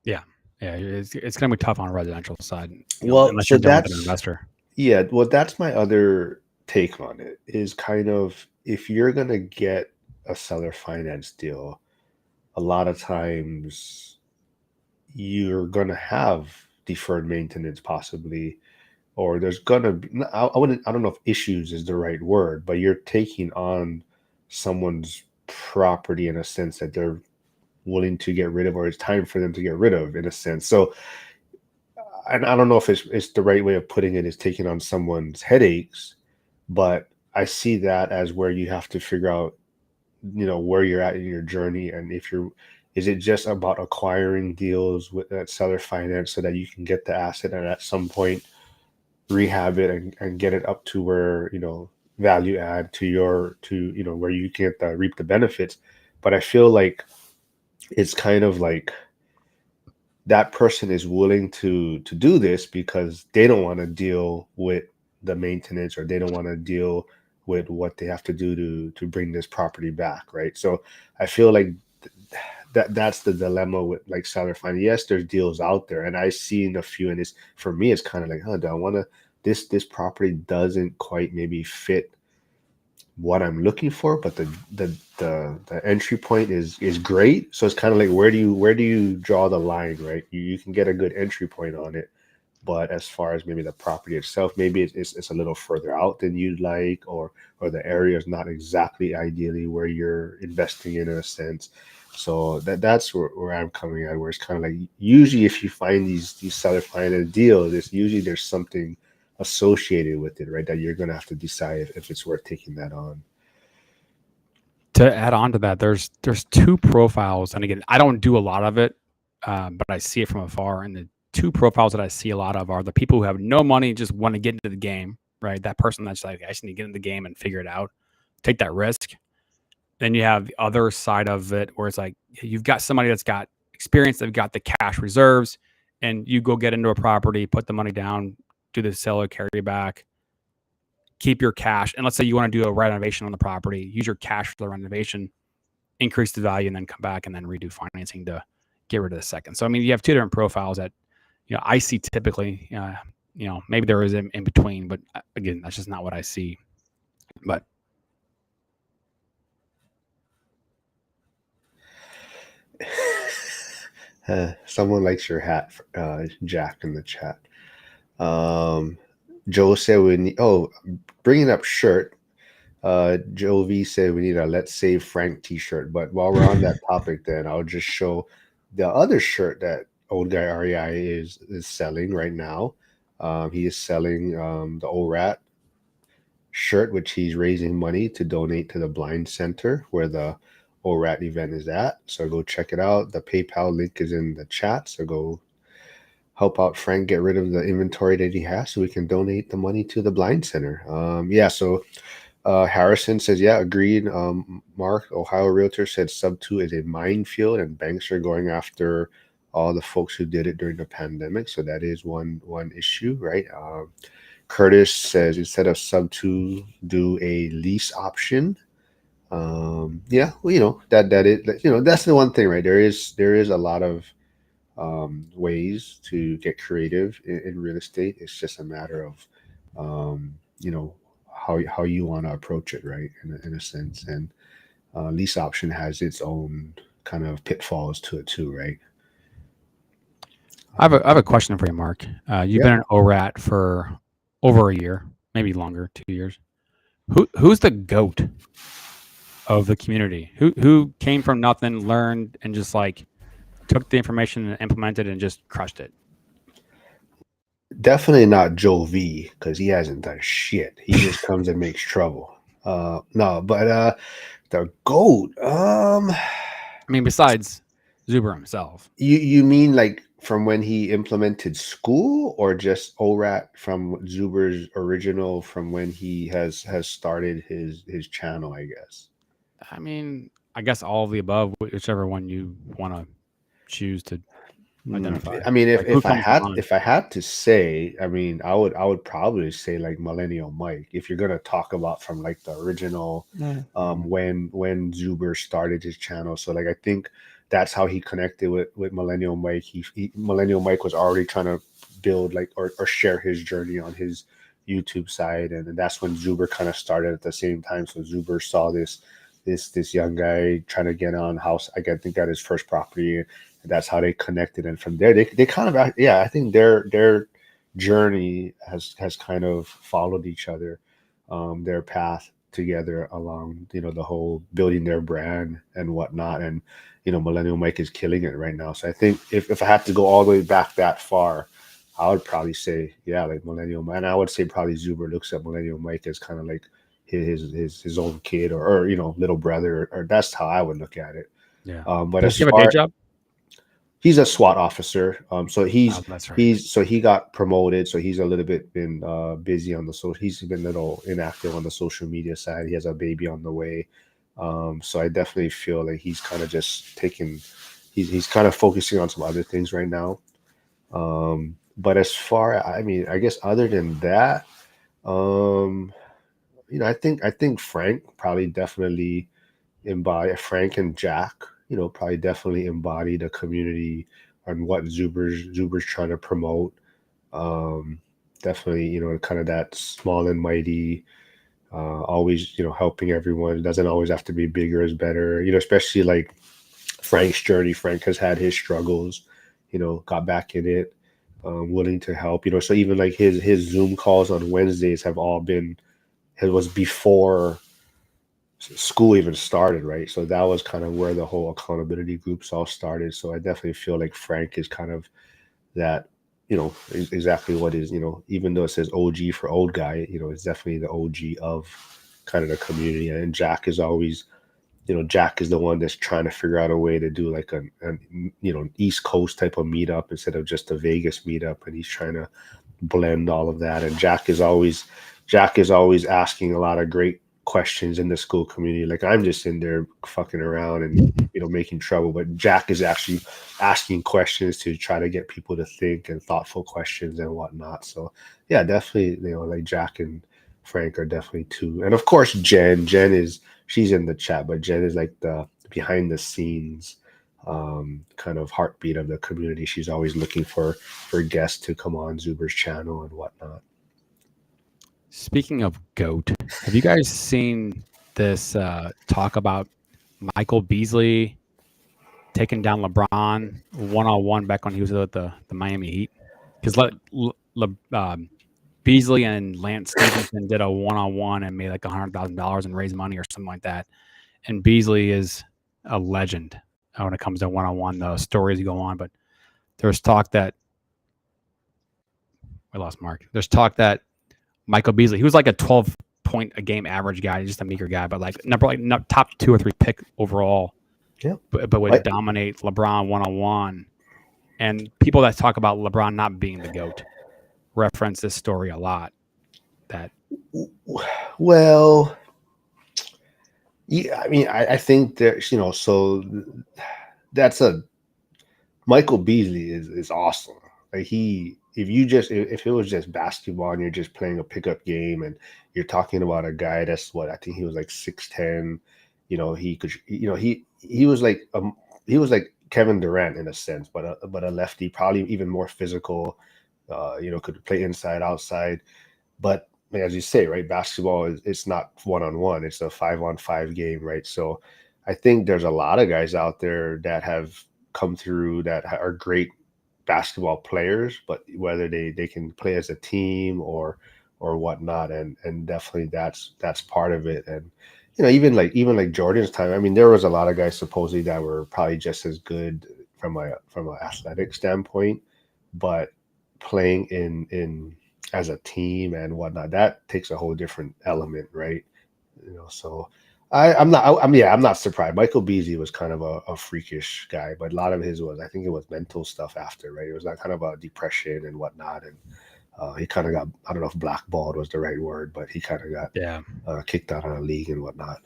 Yeah, it's going to be tough on a residential side. Well, unless so you're dealing with an that's investor. yeah. Well, that's my other take on it. Is kind of, if you're gonna get a seller finance deal, a lot of times you're gonna have deferred maintenance possibly, or there's gonna be, I don't know if issues is the right word, but you're taking on someone's property in a sense that they're willing to get rid of, or it's time for them to get rid of, in a sense. So, and I don't know if it's the right way of putting it, is taking on someone's headaches, but I see that as where you have to figure out, where you're at in your journey, and is it just about acquiring deals with that seller finance so that you can get the asset and at some point rehab it and get it up to where, value add to where you can reap the benefits. But I feel like it's kind of like that person is willing to do this because they don't want to deal with the maintenance, or they don't want to deal with what they have to do to bring this property back, right? So I feel like that's the dilemma with like seller finance. Yes, there's deals out there, and I've seen a few, and it's, for me, it's kind of like, do I want to, this property doesn't quite maybe fit what I'm looking for, but the entry point is great. So it's kind of like, where do you draw the line, right? You can get a good entry point on it, but as far as maybe the property itself, maybe it's a little further out than you'd like, or the area is not exactly ideally where you're investing in a sense. So that's where I'm coming at, where it's kind of like, usually if you find these seller finance deals, there's something associated with it, right? That you're going to have to decide if it's worth taking that on. To add on to that, there's 2 profiles, and again, I don't do a lot of it, but I see it from afar. And the 2 profiles that I see a lot of are the people who have no money, just want to get into the game, right? That person that's like, I just need to get in the game and figure it out, take that risk. Then you have the other side of it where it's like, you've got somebody that's got experience, they've got the cash reserves, and you go get into a property, put the money down, do the seller carry back, keep your cash. And let's say you want to do a renovation on the property, use your cash for the renovation, increase the value, and then come back and then redo financing to get rid of the second. So, I mean, you have two different profiles that, I see typically, maybe there is in between, but again, that's just not what I see. But someone likes your hat, Jack, in the chat. Joe said we need, bringing up shirt. Joe V said we need a Let's Save Frank t-shirt. But while we're on that topic, then I'll just show the other shirt that Old Guy REI is selling right now. He is selling the ORAT shirt, which he's raising money to donate to the Blind Center where the ORAT event is at. So go check it out. The PayPal link is in the chat. So go help out Frank get rid of the inventory that he has so we can donate the money to the Blind Center. So Harrison says, yeah, agreed. Mark, Ohio Realtor, said sub 2 is a minefield and banks are going after all the folks who did it during the pandemic. So that is one issue, right? Curtis says instead of sub 2, do a lease option. That is, that's the one thing, right? There is a lot of ways to get creative in real estate. It's just a matter of how you want to approach it, right? In a sense, and lease option has its own kind of pitfalls to it too, right? I have a question for you, Mark. You've been an ORAT for over a year, maybe longer, 2 years. Who's the GOAT of the community? Who came from nothing, learned, and just like took the information and implemented and just crushed it? Definitely not Joe V, because he hasn't done shit. He just comes and makes trouble. The GOAT. I mean, besides Zuber himself. You mean like from when he implemented school, or just ORAT from Zuber's original, from when he has started his channel, I guess? I mean, I guess all of the above, whichever one you want to choose to identify. I mean, if I behind? had to say, I mean, I would probably say like Millennial Mike, if you're gonna talk about from like the original, when Zuber started his channel. So like I think that's how he connected with Millennial Mike. Millennial Mike was already trying to build like or share his journey on his YouTube side, and that's when Zuber kind of started at the same time. So Zuber saw this young guy trying to get on house. I think got his first property. That's how they connected, and from there they kind of, I think their journey has kind of followed each other, their path together along the whole building their brand and whatnot. And Millennial Mike is killing it right now. So I think if I had to go all the way back that far, I would probably say like Millennial Mike. And I would say probably Zuber looks at Millennial Mike as kind of like his own kid or little brother, or that's how I would look at it. Yeah. But does he have a day job? He's a SWAT officer. So that's right. he got promoted. So he's a little bit been busy on he's been a little inactive on the social media side. He has a baby on the way. So I definitely feel like he's kind of just he's kind of focusing on some other things right now. But as far, I mean, I guess other than that, I think Frank probably definitely Frank and Jack, probably definitely embody the community and what Zuber's trying to promote. Definitely, kind of that small and mighty, always, helping everyone. It doesn't always have to be bigger is better, especially like Frank's journey. Frank has had his struggles, got back in it, willing to help, so even like his Zoom calls on Wednesdays have all been, it was before school even started, right? So that was kind of where the whole accountability groups all started. So I definitely feel like Frank is kind of that, exactly what is, even though it says OG for old guy, it's definitely the OG of kind of the community. And Jack is always, Jack is the one that's trying to figure out a way to do like an East Coast type of meetup instead of just a Vegas meetup. And he's trying to blend all of that. And Jack is always asking a lot of great questions in the school community. Like I'm just in there fucking around and making trouble, but Jack is actually asking questions to try to get people to think, and thoughtful questions and whatnot. So yeah, definitely like Jack and Frank are definitely two. And of course, Jen. She's in the chat, but Jen is like the behind the scenes kind of heartbeat of the community. She's always looking for guests to come on Zuber's channel and whatnot. Speaking of GOAT, have you guys seen this talk about Michael Beasley taking down LeBron one-on-one back when he was with the Miami Heat? Because Beasley and Lance Stevenson did a one-on-one and made like $100,000 and raised money or something like that. And Beasley is a legend when it comes to one-on-one. The stories go on, but there's talk that we lost Mark. There's talk that Michael Beasley, he was like a 12-point a game average guy, just a meager guy, but like top 2 or 3 pick overall. Yeah, but would dominate LeBron one-on-one. And people that talk about LeBron not being the GOAT reference this story a lot. That, well, yeah, I mean, I think there's, so that's Michael Beasley is awesome. Like if it was just basketball and you're just playing a pickup game and you're talking about a guy that's I think he was like 6'10", he could, he was like Kevin Durant in a sense, but a lefty, probably even more physical, could play inside, outside. But as you say, right, basketball it's not one-on-one, it's a 5-on-5 game, right? So I think there's a lot of guys out there that have come through that are great basketball players, but whether they can play as a team or whatnot, and definitely that's part of it. And even like Jordan's time, I mean, there was a lot of guys supposedly that were probably just as good from an athletic standpoint, but playing in as a team and whatnot, that takes a whole different element, right? So I'm not surprised. Michael Beasley was kind of a freakish guy, but a lot of his I think it was mental stuff after, right? It was that kind of a depression and whatnot, and he kind of got, I don't know if blackballed was the right word, but he kind of got kicked out of the league and whatnot.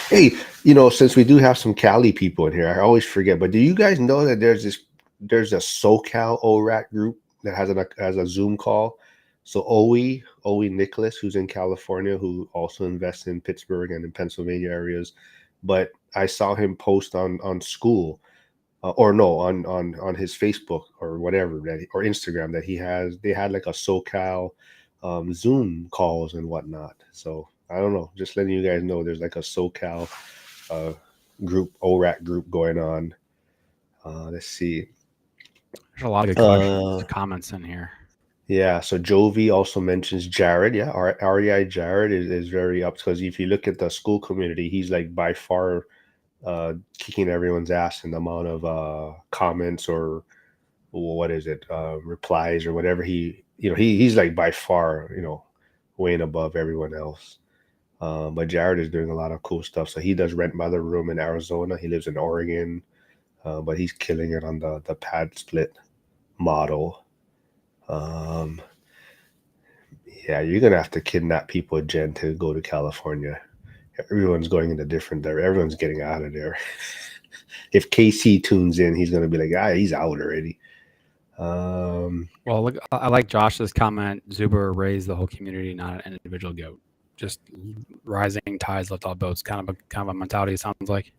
Hey, since we do have some Cali people in here, I always forget, but do you guys know that there's a SoCal ORAT group that has a Zoom call? So Owie Nicholas, who's in California, who also invests in Pittsburgh and in Pennsylvania areas, but I saw him post on school, on his Facebook or whatever or Instagram that they had like a SoCal Zoom calls and whatnot. So I don't know, just letting you guys know there's like a SoCal group, ORAT group going on. Let's see. There's a lot of good comments in here. Yeah, so Jovi also mentions Jared. Yeah, REI Jared is very up, because if you look at the school community, he's like by far kicking everyone's ass in the amount of comments or what is it, replies or whatever. He's like by far, way and above everyone else. But Jared is doing a lot of cool stuff. So he does rent by the room in Arizona. He lives in Oregon, but he's killing it on the pad split model. Yeah, you're gonna have to kidnap people, Jen, to go to California. Everyone's going in a different direction. Everyone's getting out of there. If KC tunes in, he's gonna be like, he's out already. Well, look, I like Josh's comment. Zuber raised the whole community, not an individual GOAT. Just rising tides lift all boats. Kind of a mentality. It sounds like.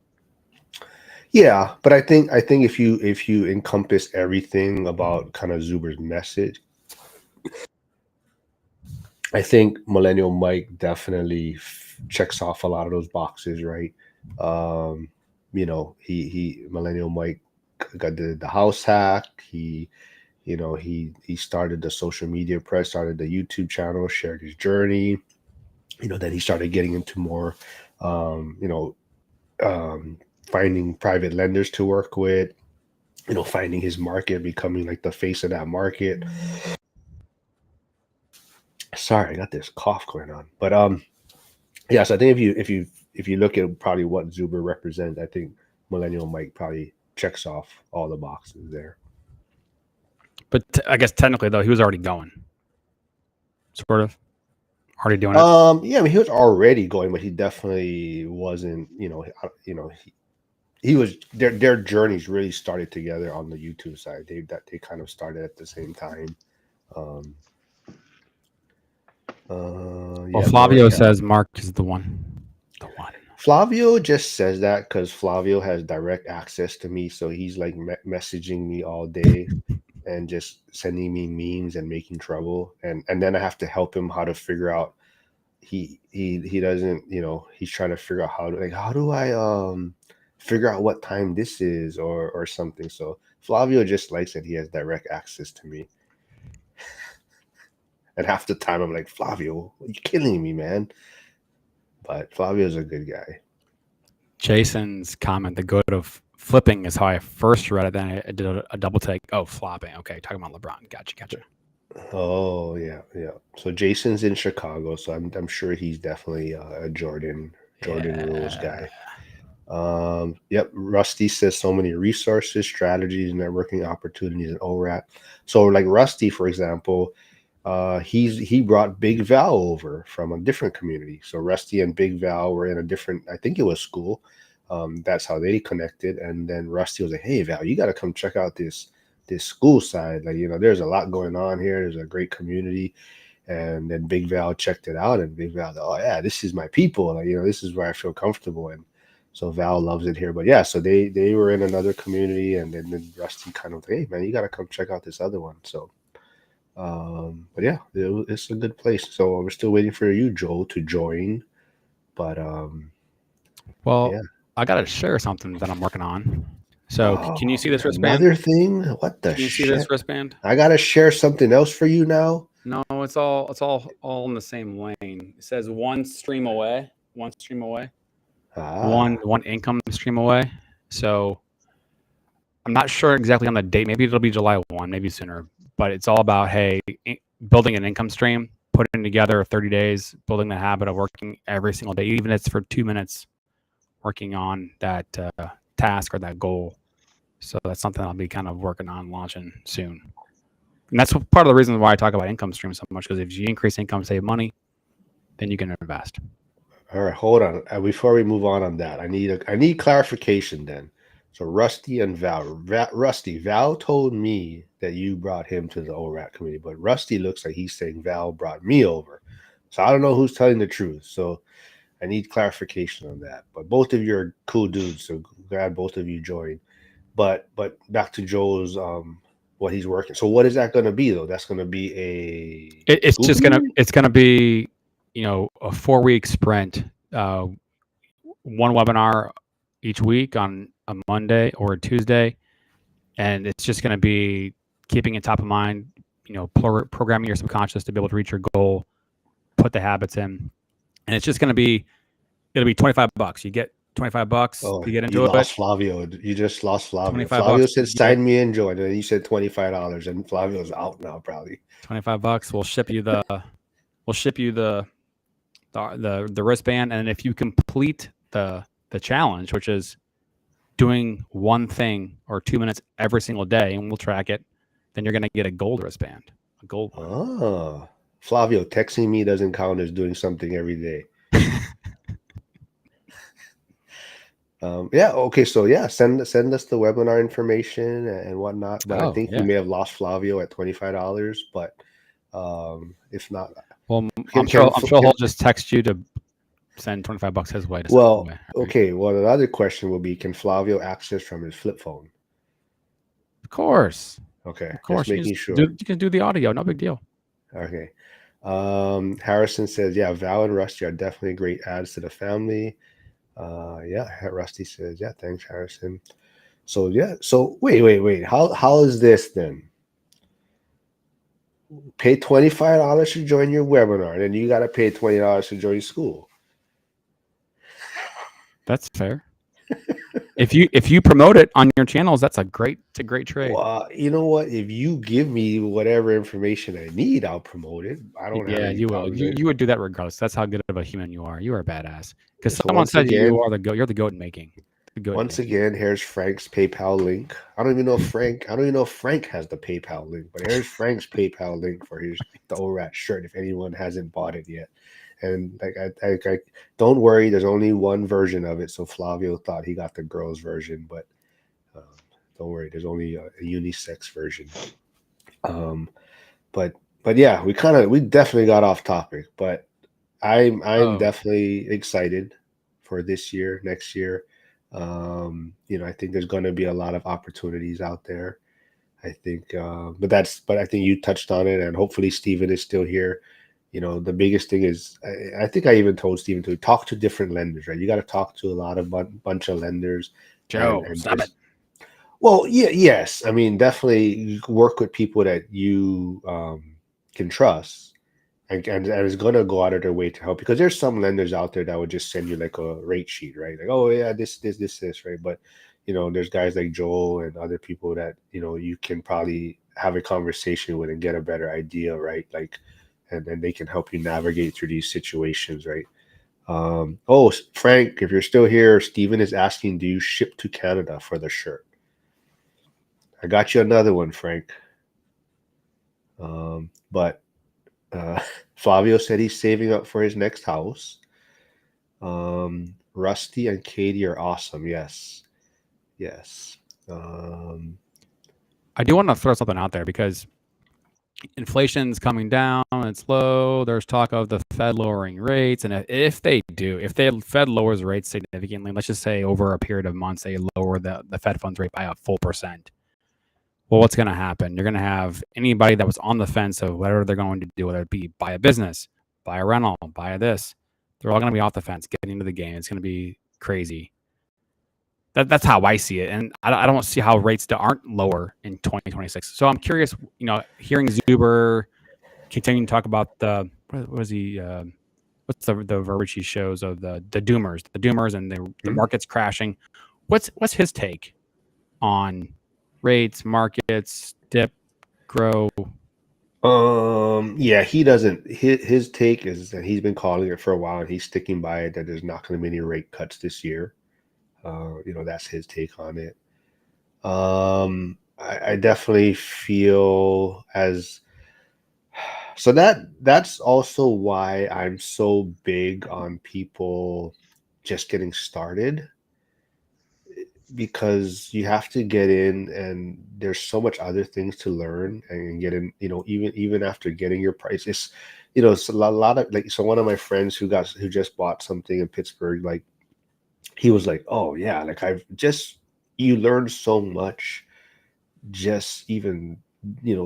Yeah, but I think if you encompass everything about kind of Zuber's message, I think Millennial Mike definitely checks off a lot of those boxes, right? He Millennial Mike got the house hack. He started the social media press, started the YouTube channel, shared his journey. Then he started getting into more, finding private lenders to work with, finding his market, becoming like the face of that market. Sorry, I got this cough going on. But so I think if you look at probably what Zuber represents, I think Millennial Mike probably checks off all the boxes there. But I guess technically though, he was already going. Sort of. Already doing it. Yeah, I mean, he was already going, but he definitely wasn't. their journeys really started together on the YouTube side. They kind of started at the same time. Um, Well, yeah, Flavio says Mark is the one. The one. Flavio just says that because Flavio has direct access to me, so he's like messaging me all day and just sending me memes and making trouble, and then I have to help him how to figure out. He doesn't, he's trying to figure out how do I figure out what time this is or something. So Flavio just likes that he has direct access to me. And half the time I'm like, Flavio, you're killing me, man. But Flavio's a good guy. Jason's comment, the goat of flipping is how I first read it. Then I did a double take. Oh, flopping. Okay, talking about LeBron. Gotcha. Oh yeah. So Jason's in Chicago, so I'm sure he's definitely a Jordan rules guy. Yep. Rusty says so many resources, strategies, networking opportunities, and ORAT. So like Rusty, for example, he brought Big Val over from a different community. So Rusty and Big Val were in a different, I think it was school. That's how they connected. And then Rusty was like, "Hey Val, you got to come check out this school side. Like, there's a lot going on here. There's a great community." And then Big Val checked it out, and Big Val, "Oh yeah, this is my people. Like, this is where I feel comfortable." And so Val loves it here. But yeah, so they were in another community, and then Rusty kind of, "Hey man, you got to come check out this other one." So but yeah, it's a good place. So we're still waiting for you, Joel, to join. But well, yeah. I gotta share something that I'm working on. So can you see this wristband? Another thing? What the Can you shit? see this wristband? I gotta share something else for you now. No, it's all in the same lane. It says one stream away. One income stream away. So I'm not sure exactly on the date. Maybe it'll be July 1, maybe sooner. But it's all about, hey, building an income stream, putting together 30 days, building the habit of working every single day, even if it's for 2 minutes, working on that task or that goal. So that's something I'll be kind of working on launching soon. And that's part of the reason why I talk about income streams so much, because if you increase income, save money, then you can invest. All right, hold on. Before we move on that, I need clarification then. So Rusty and Val. Rusty, Val told me that you brought him to the ORAT committee, but Rusty looks like he's saying Val brought me over. So I don't know who's telling the truth. So I need clarification on that. But both of you are cool dudes, so glad both of you joined. But back to Joel's what he's working. So what is that going to be though? That's going to be it's gonna be a 4-week sprint. One webinar each week on a Monday or a Tuesday, and it's just going to be keeping it top of mind. Programming your subconscious to be able to reach your goal, put the habits in, and it's just going to be. It'll be $25. You get $25 to get into it. Lost Flavio. You just lost Flavio. $25 said, "Sign me in, Joe," and then you said $25, and Flavio's out now, probably. $25. We'll ship you the wristband, and if you complete the challenge, which is doing one thing or 2 minutes every single day, and we'll track it, then you're going to get a gold wristband, a gold one. Oh, Flavio, texting me doesn't count as doing something every day. Yeah. Okay. So yeah, send us the webinar information and whatnot. But I think we may have lost Flavio at $25. But if not, well, I'm sure he'll just text you to send $25 his way. Okay. Well, another question will be: can Flavio access from his flip phone? Of course. Okay. Of course. Just making sure. You can do the audio. No big deal. Okay. Harrison says, "Yeah, Val and Rusty are definitely great adds to the family." Yeah, Rusty says, "Yeah, thanks, Harrison." So yeah, so wait. How is this then? Pay $25 to join your webinar, and then you got to pay $20 to join school. That's fair. If you promote it on your channels, it's a great trade. Well, you know what? If you give me whatever information I need, I'll promote it. I don't have any you will. You would do that regardless. That's how good of a human you are. You are a badass. Because someone said you are the goat. You're the goat in making. Once again, here's Frank's PayPal link. I don't even know if Frank has the PayPal link, but here's Frank's PayPal link for the ORAT shirt if anyone hasn't bought it yet. And I don't worry, there's only one version of it. So Flavio thought he got the girls version, but um, don't worry, there's only a unisex version. Um, but yeah, we definitely got off topic, but I'm Oh, definitely excited for this year, next year. I think there's going to be a lot of opportunities out there. I think, but I think you touched on it, and hopefully Steven is still here. The biggest thing is, I think I even told Steven to talk to different lenders, right? You got to talk to a lot of bunch of lenders, and Joe, and stop it. just well, yeah, yes. I mean, definitely you work with people that you can trust, and is going to go out of their way to help, because there's some lenders out there that would just send you like a rate sheet, right? Like, oh yeah, this, right? But there's guys like Joel and other people that you can probably have a conversation with and get a better idea, right? Like, and then they can help you navigate through these situations, right? Oh, Frank, if you're still here, Steven is asking, do you ship to Canada for the shirt? I got you another one, Frank. But Flavio said he's saving up for his next house. Rusty and Katie are awesome. Yes. Yes. Um, I do want to throw something out there because inflation's coming down, it's low. There's talk of the Fed lowering rates, and if the Fed lowers rates significantly, let's just say over a period of months they lower the Fed funds rate by a full percent. Well, what's going to happen? You're going to have anybody that was on the fence of whatever they're going to do, whether it be buy a business, buy a rental, buy this. They're all going to be off the fence, getting into the game. It's going to be crazy. That's how I see it, and I don't see how rates aren't lower in 2026. So I'm curious, hearing Zuber continuing to talk about what is he? What's the verbiage he shows of the doomers, and the market's crashing. What's his take on rates, markets, dip, grow? yeah, he doesn't. His take is that he's been calling it for a while, and he's sticking by it that there's not going to be any rate cuts this year. That's his take on it. I definitely feel as so that's also why I'm so big on people just getting started, because you have to get in and there's so much other things to learn and get in, even after getting your price. It's a lot of, like, so one of my friends who just bought something in Pittsburgh, like, he was like, oh yeah, like, you learn so much just even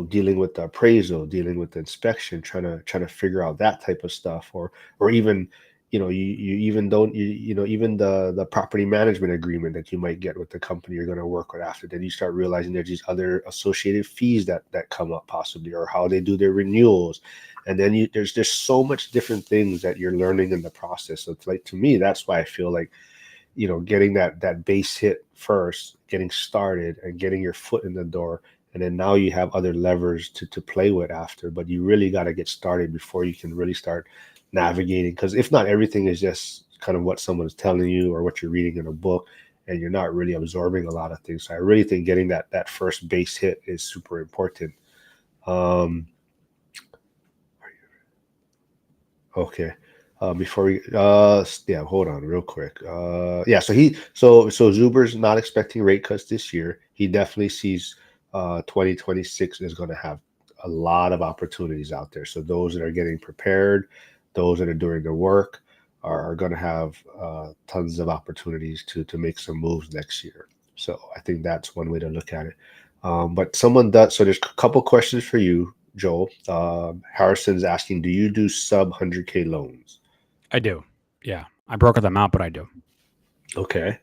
dealing with the appraisal, dealing with the inspection, trying to figure out that type of stuff, or even you even don't even the property management agreement that you might get with the company you're going to work with after. Then you start realizing there's these other associated fees that come up possibly, or how they do their renewals. And then there's just so much different things that you're learning in the process. So it's like, to me, that's why I feel like getting that base hit first, getting started and getting your foot in the door, and then now you have other levers to play with after. But you really got to get started before you can really start navigating, because if not, everything is just kind of what someone is telling you or what you're reading in a book, and you're not really absorbing a lot of things. So I really think getting that first base hit is super important. Okay. Before we yeah, hold on real quick. Yeah, so Zuber's not expecting rate cuts this year. He definitely sees 2026 is going to have a lot of opportunities out there. So those that are getting prepared, those that are doing the work are going to have tons of opportunities to make some moves next year. So I think that's one way to look at it. But someone does, so there's a couple questions for you, Joel. Harrison's asking, do you do sub 100K loans? I do. Yeah, I broke them out, but I do. Okay.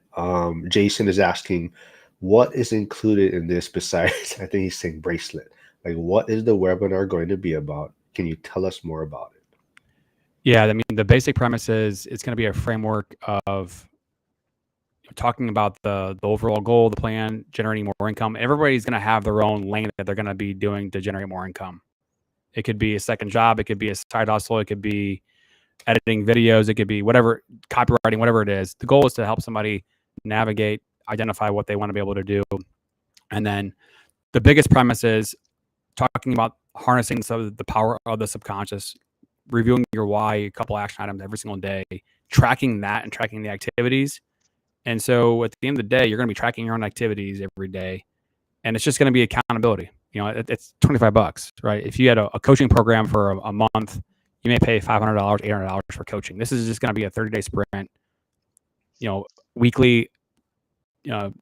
Jason is asking, what is included in this besides, I think he's saying bracelet. Like, what is the webinar going to be about? Can you tell us more about it? Yeah, I mean, the basic premise is it's going to be a framework of talking about the overall goal, the plan, generating more income. Everybody's going to have their own lane that they're going to be doing to generate more income. It could be a second job. It could be a side hustle. It could be editing videos. It could be whatever, copywriting, whatever it is. The goal is to help somebody navigate, identify what they want to be able to do. And then the biggest premise is talking about harnessing the power of the subconscious, reviewing your why, a couple action items every single day, tracking that and tracking the activities. And so at the end of the day, you're going to be tracking your own activities every day, and it's just going to be accountability. You know, it's $25, right? If you had a coaching program for a month, you may pay $500, $800 for coaching. This is just going to be a 30-day sprint. You know, weekly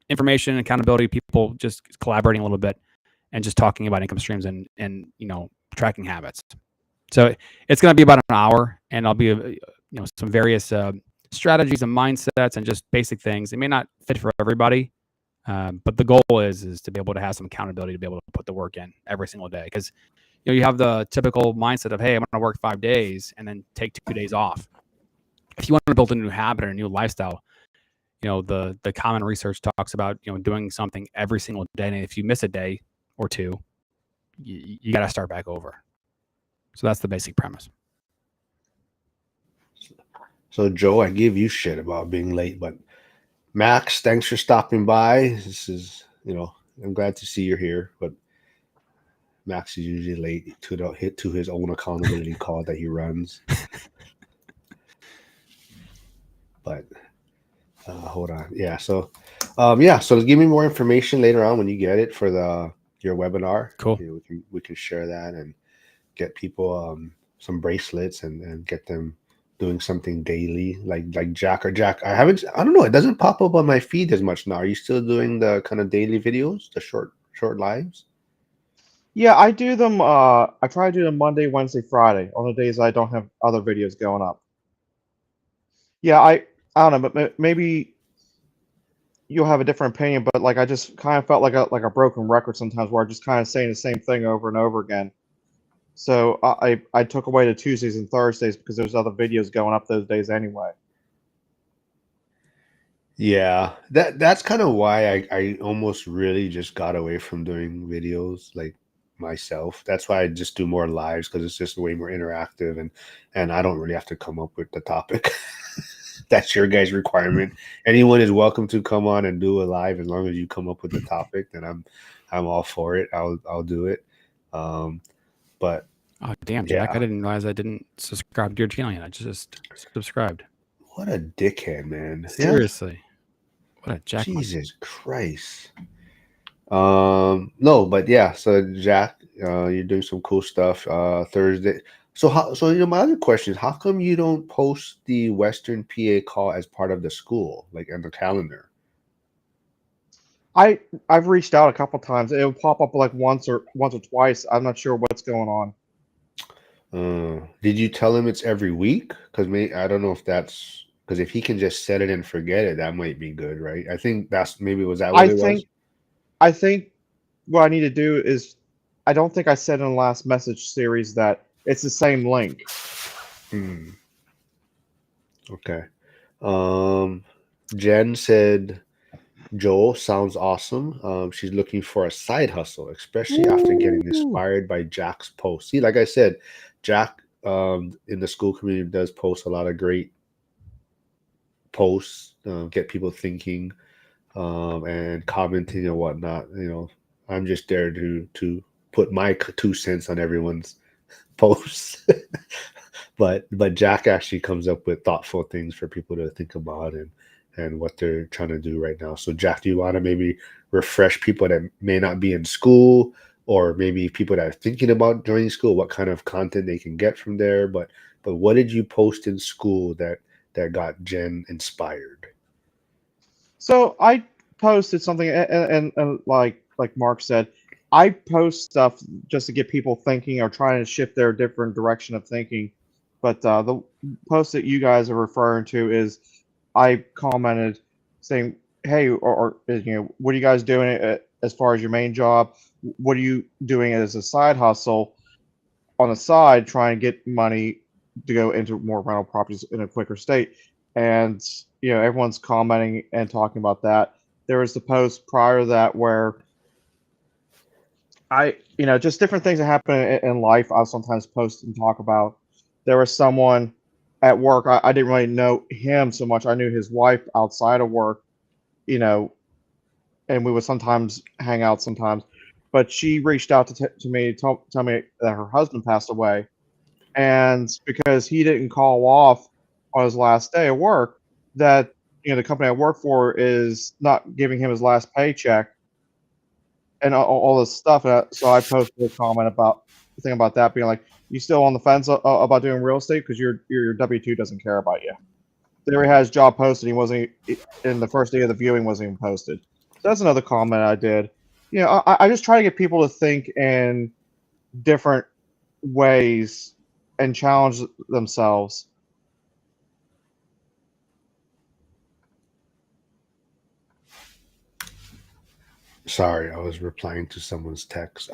information, accountability, people just collaborating a little bit, and just talking about income streams and you know, tracking habits. So it's going to be about an hour, and I'll be you know, some various strategies and mindsets and just basic things. It may not fit for everybody, but the goal is to be able to have some accountability, to be able to put the work in every single day. Because you know, you have the typical mindset of, hey, I'm going to work 5 days and then take 2 days off. If you want to build a new habit or a new lifestyle, you know, the common research talks about, you know, doing something every single day, and if you miss a day or two, you got to start back over. So that's the basic premise. So Joe, I give you shit about being late, but Max, thanks for stopping by. This is, you know, I'm glad to see you're here, but Max is usually late to his own accountability call that he runs. But hold on, yeah. So give me more information later on when you get it for your webinar. Cool. You know, we can share that and get people some bracelets and get them doing something daily, like Jack. I don't know, it doesn't pop up on my feed as much now. Are you still doing the kind of daily videos, the short lives? Yeah, I do them. I try to do them Monday, Wednesday, Friday on the days I don't have other videos going up. Yeah, I don't know, but maybe you'll have a different opinion. But like, I just kind of felt like a broken record sometimes, where I'm just kind of saying the same thing over and over again. So I took away the Tuesdays and Thursdays because there's other videos going up those days anyway. Yeah, that's kind of why I almost really just got away from doing videos like myself. That's why I just do more lives, because it's just way more interactive, and I don't really have to come up with the topic. That's your guys' requirement. Anyone is welcome to come on and do a live as long as you come up with the topic. Then I'm all for it. I'll do it. But oh damn, Jack! I didn't realize I didn't subscribe to your channel yet. I just subscribed. What a dickhead, man! Seriously, yeah? What a jack! Jesus Christ. No, but yeah. So Jack, you're doing some cool stuff. Thursday. So you know, my other question is, how come you don't post the Western PA call as part of the school, like in the calendar? I've reached out a couple times. It'll pop up like once or twice. I'm not sure what's going on. Did you tell him it's every week? Because I don't know if that's because if he can just set it and forget it, that might be good, right? I think was that what it was? I think what I need to do is, I don't think I said in the last message series that it's the same link. Okay. Jen said, Joel sounds awesome. She's looking for a side hustle, especially after getting inspired by Jack's post. See, like I said, Jack in the school community does post a lot of great posts, get people thinking and commenting and whatnot. You know, I'm just there to put my 2 cents on everyone's posts. but Jack actually comes up with thoughtful things for people to think about and what they're trying to do right now. So Jack, do you want to maybe refresh people that may not be in school, or maybe people that are thinking about joining school, what kind of content they can get from there? But what did you post in school that got Jen inspired? So I posted something, and like Mark said, I post stuff just to get people thinking or trying to shift their different direction of thinking. But the post that you guys are referring to is, I commented saying, hey, or you know, what are you guys doing as far as your main job? What are you doing as a side hustle on the side, trying to get money to go into more rental properties in a quicker state? And you know, everyone's commenting and talking about that. There was the post prior to that where you know, just different things that happen in life, I'll sometimes post and talk about. There was someone at work, I didn't really know him so much. I knew his wife outside of work, you know, and we would sometimes hang out sometimes. But she reached out to me to tell me that her husband passed away. and because he didn't call off on his last day of work, that the company I work for is not giving him his last paycheck and all this stuff. So I posted a comment about the thing about that being like, you still on the fence about doing real estate because your W-2 doesn't care about you. There he has job posted. He wasn't in the first day of the viewing. Wasn't even posted. So that's another comment I did. I just try to get people to think in different ways and challenge themselves. Sorry, I was replying to someone's text.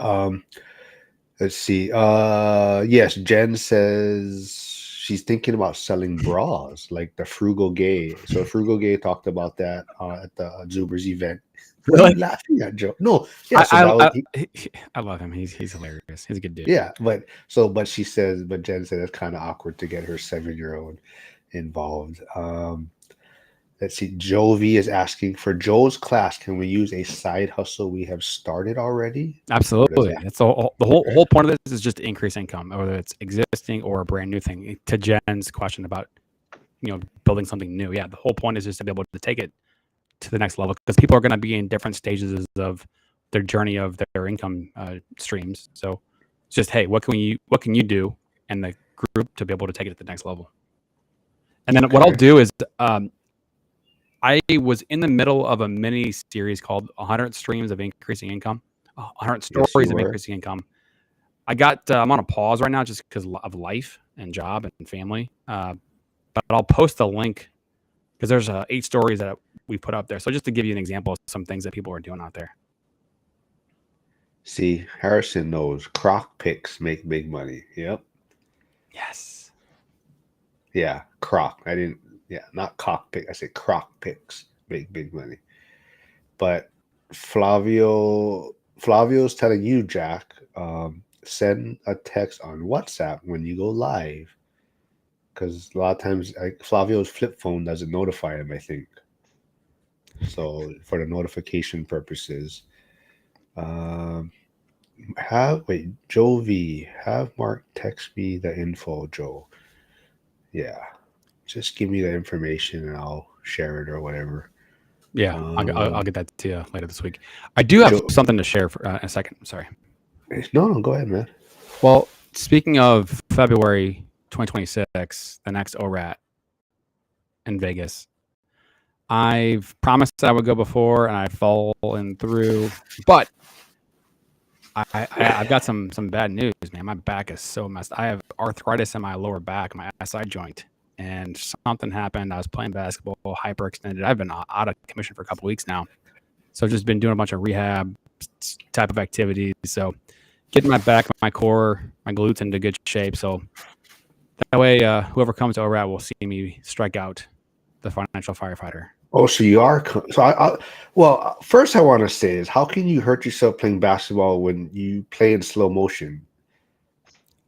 Let's see. Yes, Jen says she's thinking about selling bras, like the Frugal Gay. So Frugal Gay talked about that at the Zubers event. What are you laughing at, Joe? No, yeah. So I love him. He's hilarious. He's a good dude. Yeah, but she says, but Jen said it's kind of awkward to get her 7-year-old involved. Let's see. Joe V is asking for Joe's class. Can we use a side hustle we have started already? Absolutely. That's the whole point of this is just to increase income, whether it's existing or a brand new thing. To Jen's question about building something new, yeah, the whole point is just to be able to take it to the next level because people are going to be in different stages of their journey of their income streams. So it's just, hey, what can you do in the group to be able to take it to the next level? And then what I'll do is I was in the middle of a mini series called 100 Streams of Increasing Income, 100 Stories of Increasing Income. I got, I'm on a pause right now just because of life and job and family. But I'll post a link because there's 8 stories that we put up there. So just to give you an example of some things that people are doing out there. See, Harrison knows croc picks make big money. Yep. Yes. Yeah, croc. I didn't. Yeah, not cockpick. I said croc picks make big money. But Flavio's telling you, Jack, send a text on WhatsApp when you go live. Because a lot of times Flavio's flip phone doesn't notify him, I think. So for the notification purposes. Joe V, have Mark text me the info, Joe. Yeah. Just give me the information and I'll share it or whatever. Yeah, I'll get that to you later this week. I do have something to share for a second. Sorry. No, go ahead, man. Well, speaking of February 2026, the next ORAT in Vegas, I've promised I would go before and I've fallen through, but I've got some bad news, man. My back is so messed. I have arthritis in my lower back, my SI joint. And something happened. I was playing basketball, hyperextended. I've been out of commission for a couple weeks now. So I've just been doing a bunch of rehab type of activities. So getting my back, my core, my glutes into good shape. So that way, whoever comes to ORAT will see me strike out the financial firefighter. Oh, so you are. So well, first I want to say is, how can you hurt yourself playing basketball when you play in slow motion?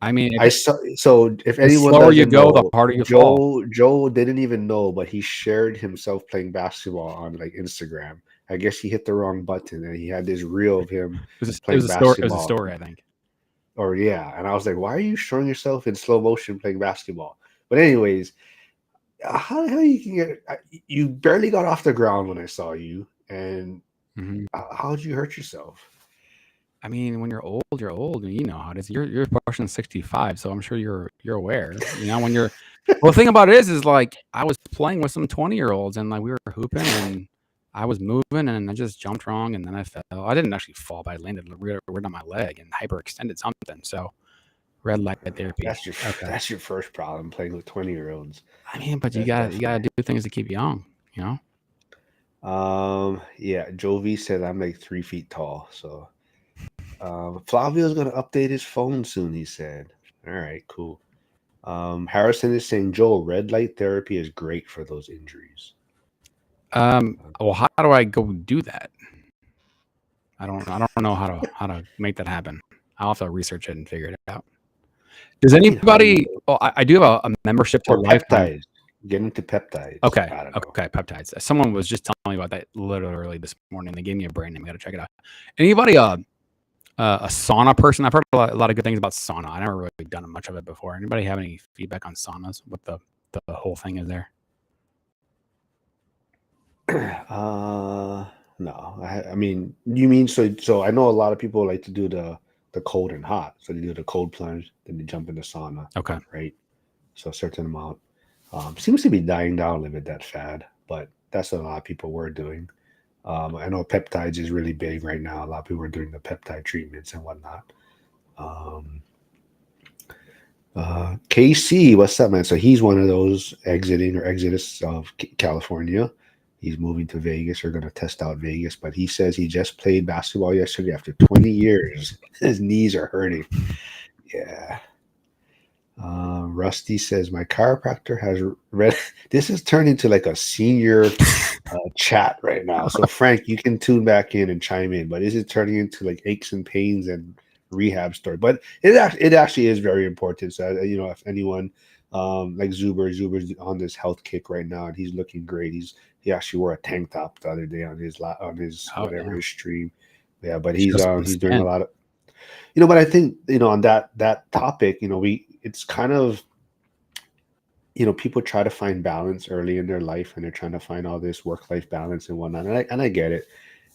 I mean, so if anyone the slower you go, the harder you fall. Joe didn't even know, but he shared himself playing basketball on like Instagram. I guess he hit the wrong button and he had this reel of him playing basketball. It was a story, I think. Or yeah, and I was like, why are you showing yourself in slow motion playing basketball? But anyways, how the hell you can get? You barely got off the ground when I saw you, and how did you hurt yourself? I mean, when you're old, and you know how it is. You're pushing 65, so I'm sure you're aware. When you're well, the thing about it is like I was playing with some 20-year-olds and like we were hooping and I was moving and I just jumped wrong and then I fell. I didn't actually fall, but I landed weird on my leg and hyperextended something. So red light therapy. That's your first problem, playing with 20-year-olds. I mean, but you gotta do things to keep you young, Yeah, Joe V said I'm like 3 feet tall, so Flavio's gonna update his phone soon, he said. All right, cool. Harrison is saying, Joel, red light therapy is great for those injuries. Well, how do I go do that? I don't know how to make that happen. I'll have to research it and figure it out. Does anybody? Well, I do have a membership to Lifetime. Get into peptides. Okay, peptides. Someone was just telling me about that literally this morning. They gave me a brand name. I got to check it out. Anybody a sauna person. I've heard a lot of good things about sauna. I never really done much of it before. Anybody have any feedback on saunas? What the whole thing is there? No. I mean, you mean so I know a lot of people like to do the cold and hot. So they do the cold plunge, then they jump in the sauna. Okay. Right. So a certain amount. Seems to be dying down a little bit, that fad, but that's what a lot of people were doing. I know peptides is really big right now. A lot of people are doing the peptide treatments and whatnot. Um, KC, what's up, man? So he's one of those exiting or exodus of California. He's moving to Vegas. We're going to test out Vegas, but he says he just played basketball yesterday after 20 years. His knees are hurting. Yeah. Rusty says my chiropractor has read. This is turned into like a senior chat right now. So Frank, you can tune back in and chime in. But this is turning into like aches and pains and rehab story. But it actually is very important. So you know, if anyone like Zuber's on this health kick right now, and he's looking great. He actually wore a tank top the other day on his whatever his stream. Yeah, but he's doing a lot of. You know, but I think, you know, on that topic, you know, it's kind of, you know, people try to find balance early in their life, and they're trying to find all this work-life balance and whatnot. And I get it.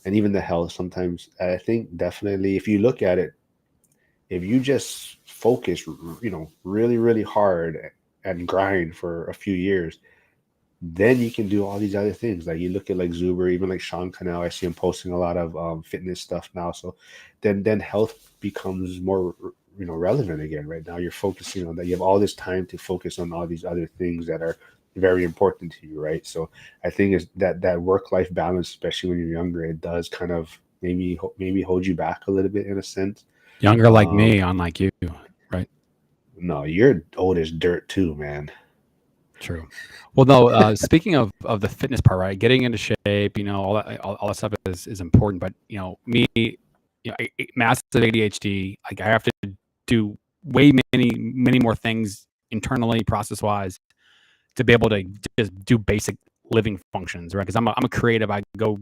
And even the health sometimes, I think definitely if you look at it, if you just focus, you know, really, really hard and grind for a few years, then you can do all these other things. Like you look at like Zuber, even like Sean Cannell, I see him posting a lot of fitness stuff now. So then health becomes more, you know, relevant again. Right now you're focusing on that. You have all this time to focus on all these other things that are very important to you, right? So I think is that work-life balance, especially when you're younger, it does kind of maybe hold you back a little bit in a sense. Younger like me, unlike you, right? No, you're old as dirt too, man. True. Well, no. Speaking of the fitness part, right? Getting into shape, you know, all that stuff is important. But you know, me, you know, massive ADHD. Like I have to do way many more things internally, process wise, to be able to just do basic living functions, right? Because I'm a creative. I go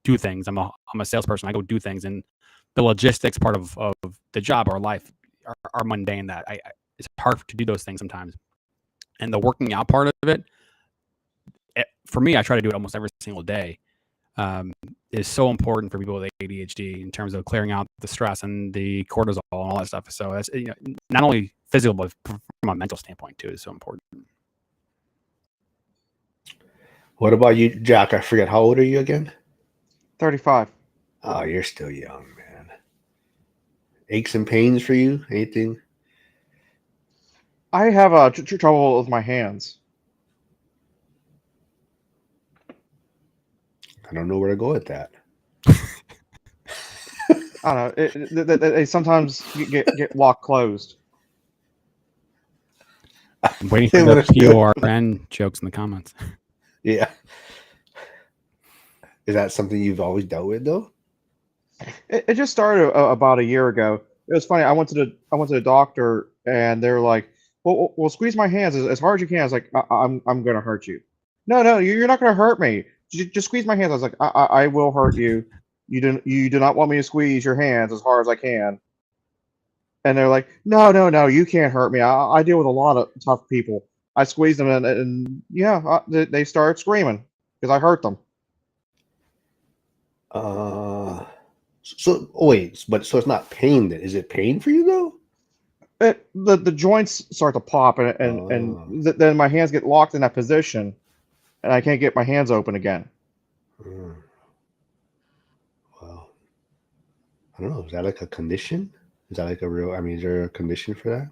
do things. I'm a salesperson. I go do things, and the logistics part of the job or life are mundane. That it's hard to do those things sometimes. And the working out part of it, for me, I try to do it almost every single day. Is so important for people with ADHD in terms of clearing out the stress and the cortisol and all that stuff. So that's, you know, not only physical but from a mental standpoint too is so important. What about you, Jack? I forget, how old are you again? 35. Oh, you're still young, man. Aches and pains for you? Anything? I have trouble with my hands. I don't know where to go with that. I don't know. They sometimes get locked closed. I'm waiting for the PORN jokes in the comments. Yeah. Is that something you've always dealt with, though? It just started about a year ago. It was funny. I went to the doctor, and they're like, "Well, squeeze my hands as hard as you can." I was like, I'm gonna hurt you." No, you're not gonna hurt me. Just squeeze my hands. I was like, I will hurt you. You do not want me to squeeze your hands as hard as I can. And they're like, no, you can't hurt me. I deal with a lot of tough people. I squeezed them, and yeah, they started screaming because I hurt them. So wait, but so it's not pain then? Is it pain for you though? The joints start to pop, then my hands get locked in that position, and I can't get my hands open again. Well, I don't know. Is that like a condition? Is that like a real? I mean, is there a condition for that?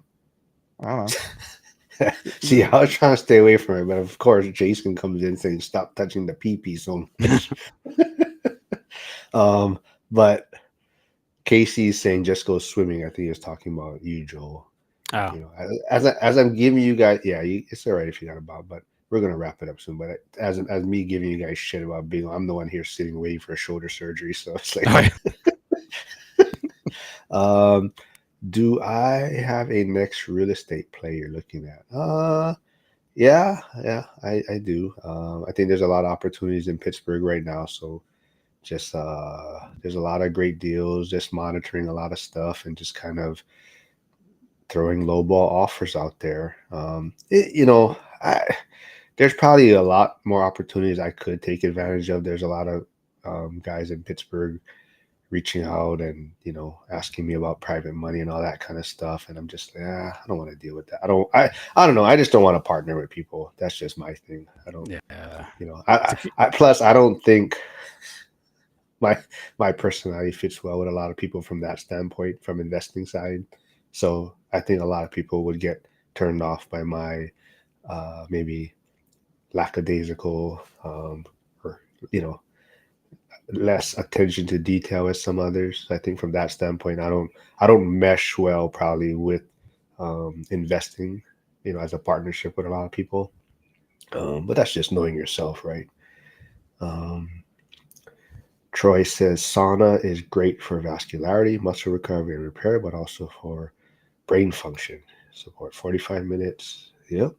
I don't know. See, I was trying to stay away from it, but of course, Jason comes in saying, "Stop touching the pee so much." But Casey's saying, "Just go swimming." I think he's talking about you, Joel. Oh. You know, as I'm giving you guys, yeah, it's all right if you got about, but we're gonna wrap it up soon. But as me giving you guys shit about being, I'm the one here sitting waiting for a shoulder surgery, so it's like. Do I have a next real estate play you're looking at? Yeah, I do. I think there's a lot of opportunities in Pittsburgh right now, so just there's a lot of great deals, just monitoring a lot of stuff and just kind of throwing lowball offers out there. There's probably a lot more opportunities I could take advantage of. There's a lot of guys in Pittsburgh reaching out and asking me about private money and all that kind of stuff, and I'm just I don't want to deal with that. I don't know. I just don't want to partner with people. That's just my thing. I don't. Yeah. Plus I don't think my personality fits well with a lot of people from that standpoint, from investing side. So I think a lot of people would get turned off by my maybe lackadaisical or less attention to detail as some others. I think from that standpoint, I don't mesh well probably with investing, as a partnership with a lot of people. But that's just knowing yourself, right? Troy says sauna is great for vascularity, muscle recovery and repair, but also for brain function support. 45 minutes. Yep.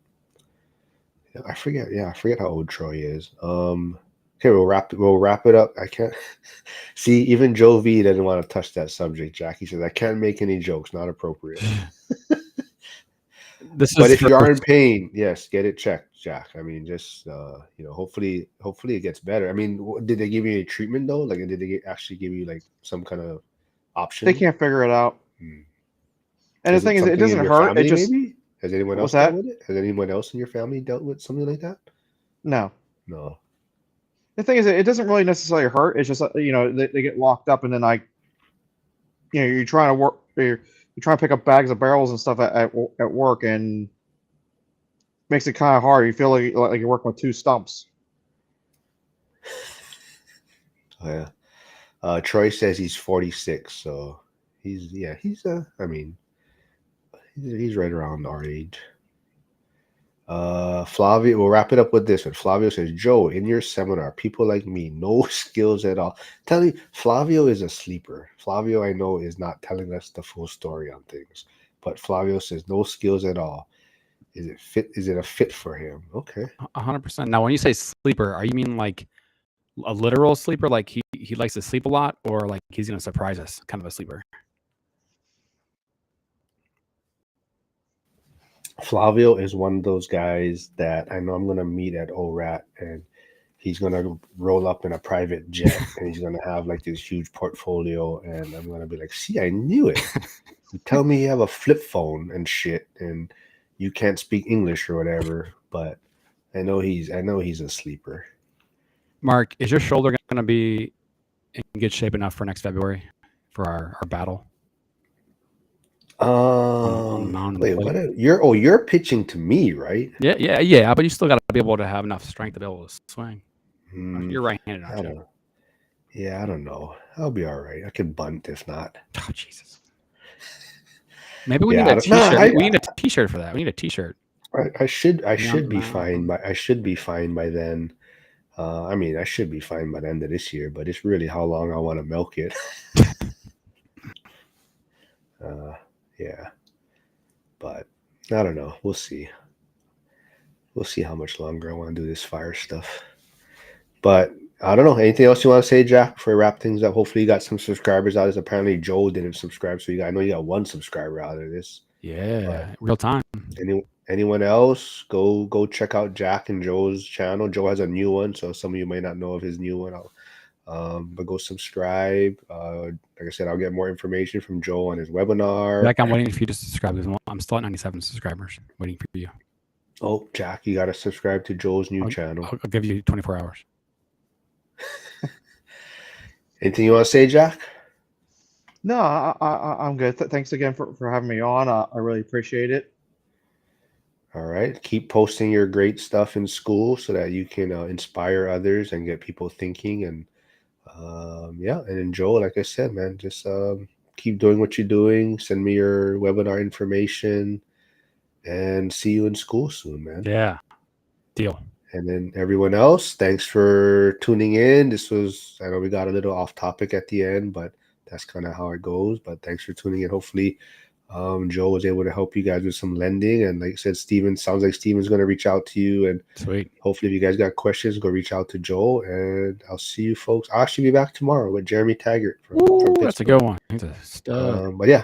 I forget. Yeah, I forget how old Troy is. Okay, we'll wrap it up. I can't see, even Joe V doesn't want to touch that subject, Jack. He says, I can't make any jokes, not appropriate. But if you are in pain, yes, get it checked, Jack. I mean, just hopefully it gets better. I mean, did they give you any treatment though? Like, did they actually give you like some kind of option? They can't figure it out. And the thing is, it doesn't hurt. Family, it just maybe? Has anyone else dealt with it? Has anyone else in your family dealt with something like that? No. The thing is, it doesn't really necessarily hurt. It's just they get locked up, and then you're trying to work. You're trying to pick up bags of barrels and stuff at work, and makes it kind of hard. You feel like you're working with two stumps. Oh, yeah. Troy says he's 46, so he's right around our age. Flavio, we'll wrap it up with this one. Flavio says, Joe, in your seminar, people like me, no skills at all. Tell me, Flavio is a sleeper. Flavio, I know, is not telling us the full story on things, but Flavio says no skills at all. Is it fit? Is it a fit for him? Okay. 100%. Now, when you say sleeper, are you mean like a literal sleeper, like he likes to sleep a lot, or like he's going to surprise us, kind of a sleeper? Flavio is one of those guys that I know I'm going to meet at ORAT, and he's going to roll up in a private jet and he's going to have like this huge portfolio, and I'm going to be like, see, I knew it. You tell me you have a flip phone and shit and you can't speak English or whatever, but I know he's a sleeper. Mark, is your shoulder going to be in good shape enough for next February for our battle? Wait, what? You're pitching to me, right? Yeah. But you still got to be able to have enough strength to be able to swing. You're right-handed, aren't you? Yeah, I don't know. I'll be all right. I could bunt if not. Oh, Jesus. Maybe we need a T-shirt. We need a T-shirt for that. We need a T-shirt. I should be fine. I should be fine by then. I should be fine by the end of this year, but it's really how long I want to milk it. Yeah, but I don't know. We'll see. We'll see how much longer I want to do this fire stuff. But I don't know. Anything else you want to say, Jack, before we wrap things up? Hopefully you got some subscribers out of this. Apparently Joe didn't subscribe, so I know you got one subscriber out of this. Yeah, real time. Anyone else? Go check out Jack and Joe's channel. Joe has a new one, so some of you may not know of his new one. But go subscribe. Like I said, I'll get more information from Joe on his webinar. Jack, I'm waiting for you to subscribe. I'm still at 97 subscribers, waiting for you. Oh, Jack, you got to subscribe to Joe's new channel. I'll give you 24 hours. Anything you want to say, Jack? No, I'm good. Thanks again for having me on. I really appreciate it. All right. Keep posting your great stuff in school so that you can inspire others and get people thinking. And and then Joe, like I said, man, just keep doing what you're doing. Send me your webinar information and see you in school soon, man. Yeah. Deal. And then everyone else, thanks for tuning in. I know we got a little off topic at the end, but that's kind of how it goes. But thanks for tuning in. Hopefully Joel was able to help you guys with some lending, and like I said, sounds like Steven's going to reach out to you, and Sweet. hopefully if you guys got questions, go reach out to Joel, and I'll see you folks. I'll actually be back tomorrow with Jeremy Taggart from Ooh, Pittsburgh. that's a good one. He's a stud. But yeah,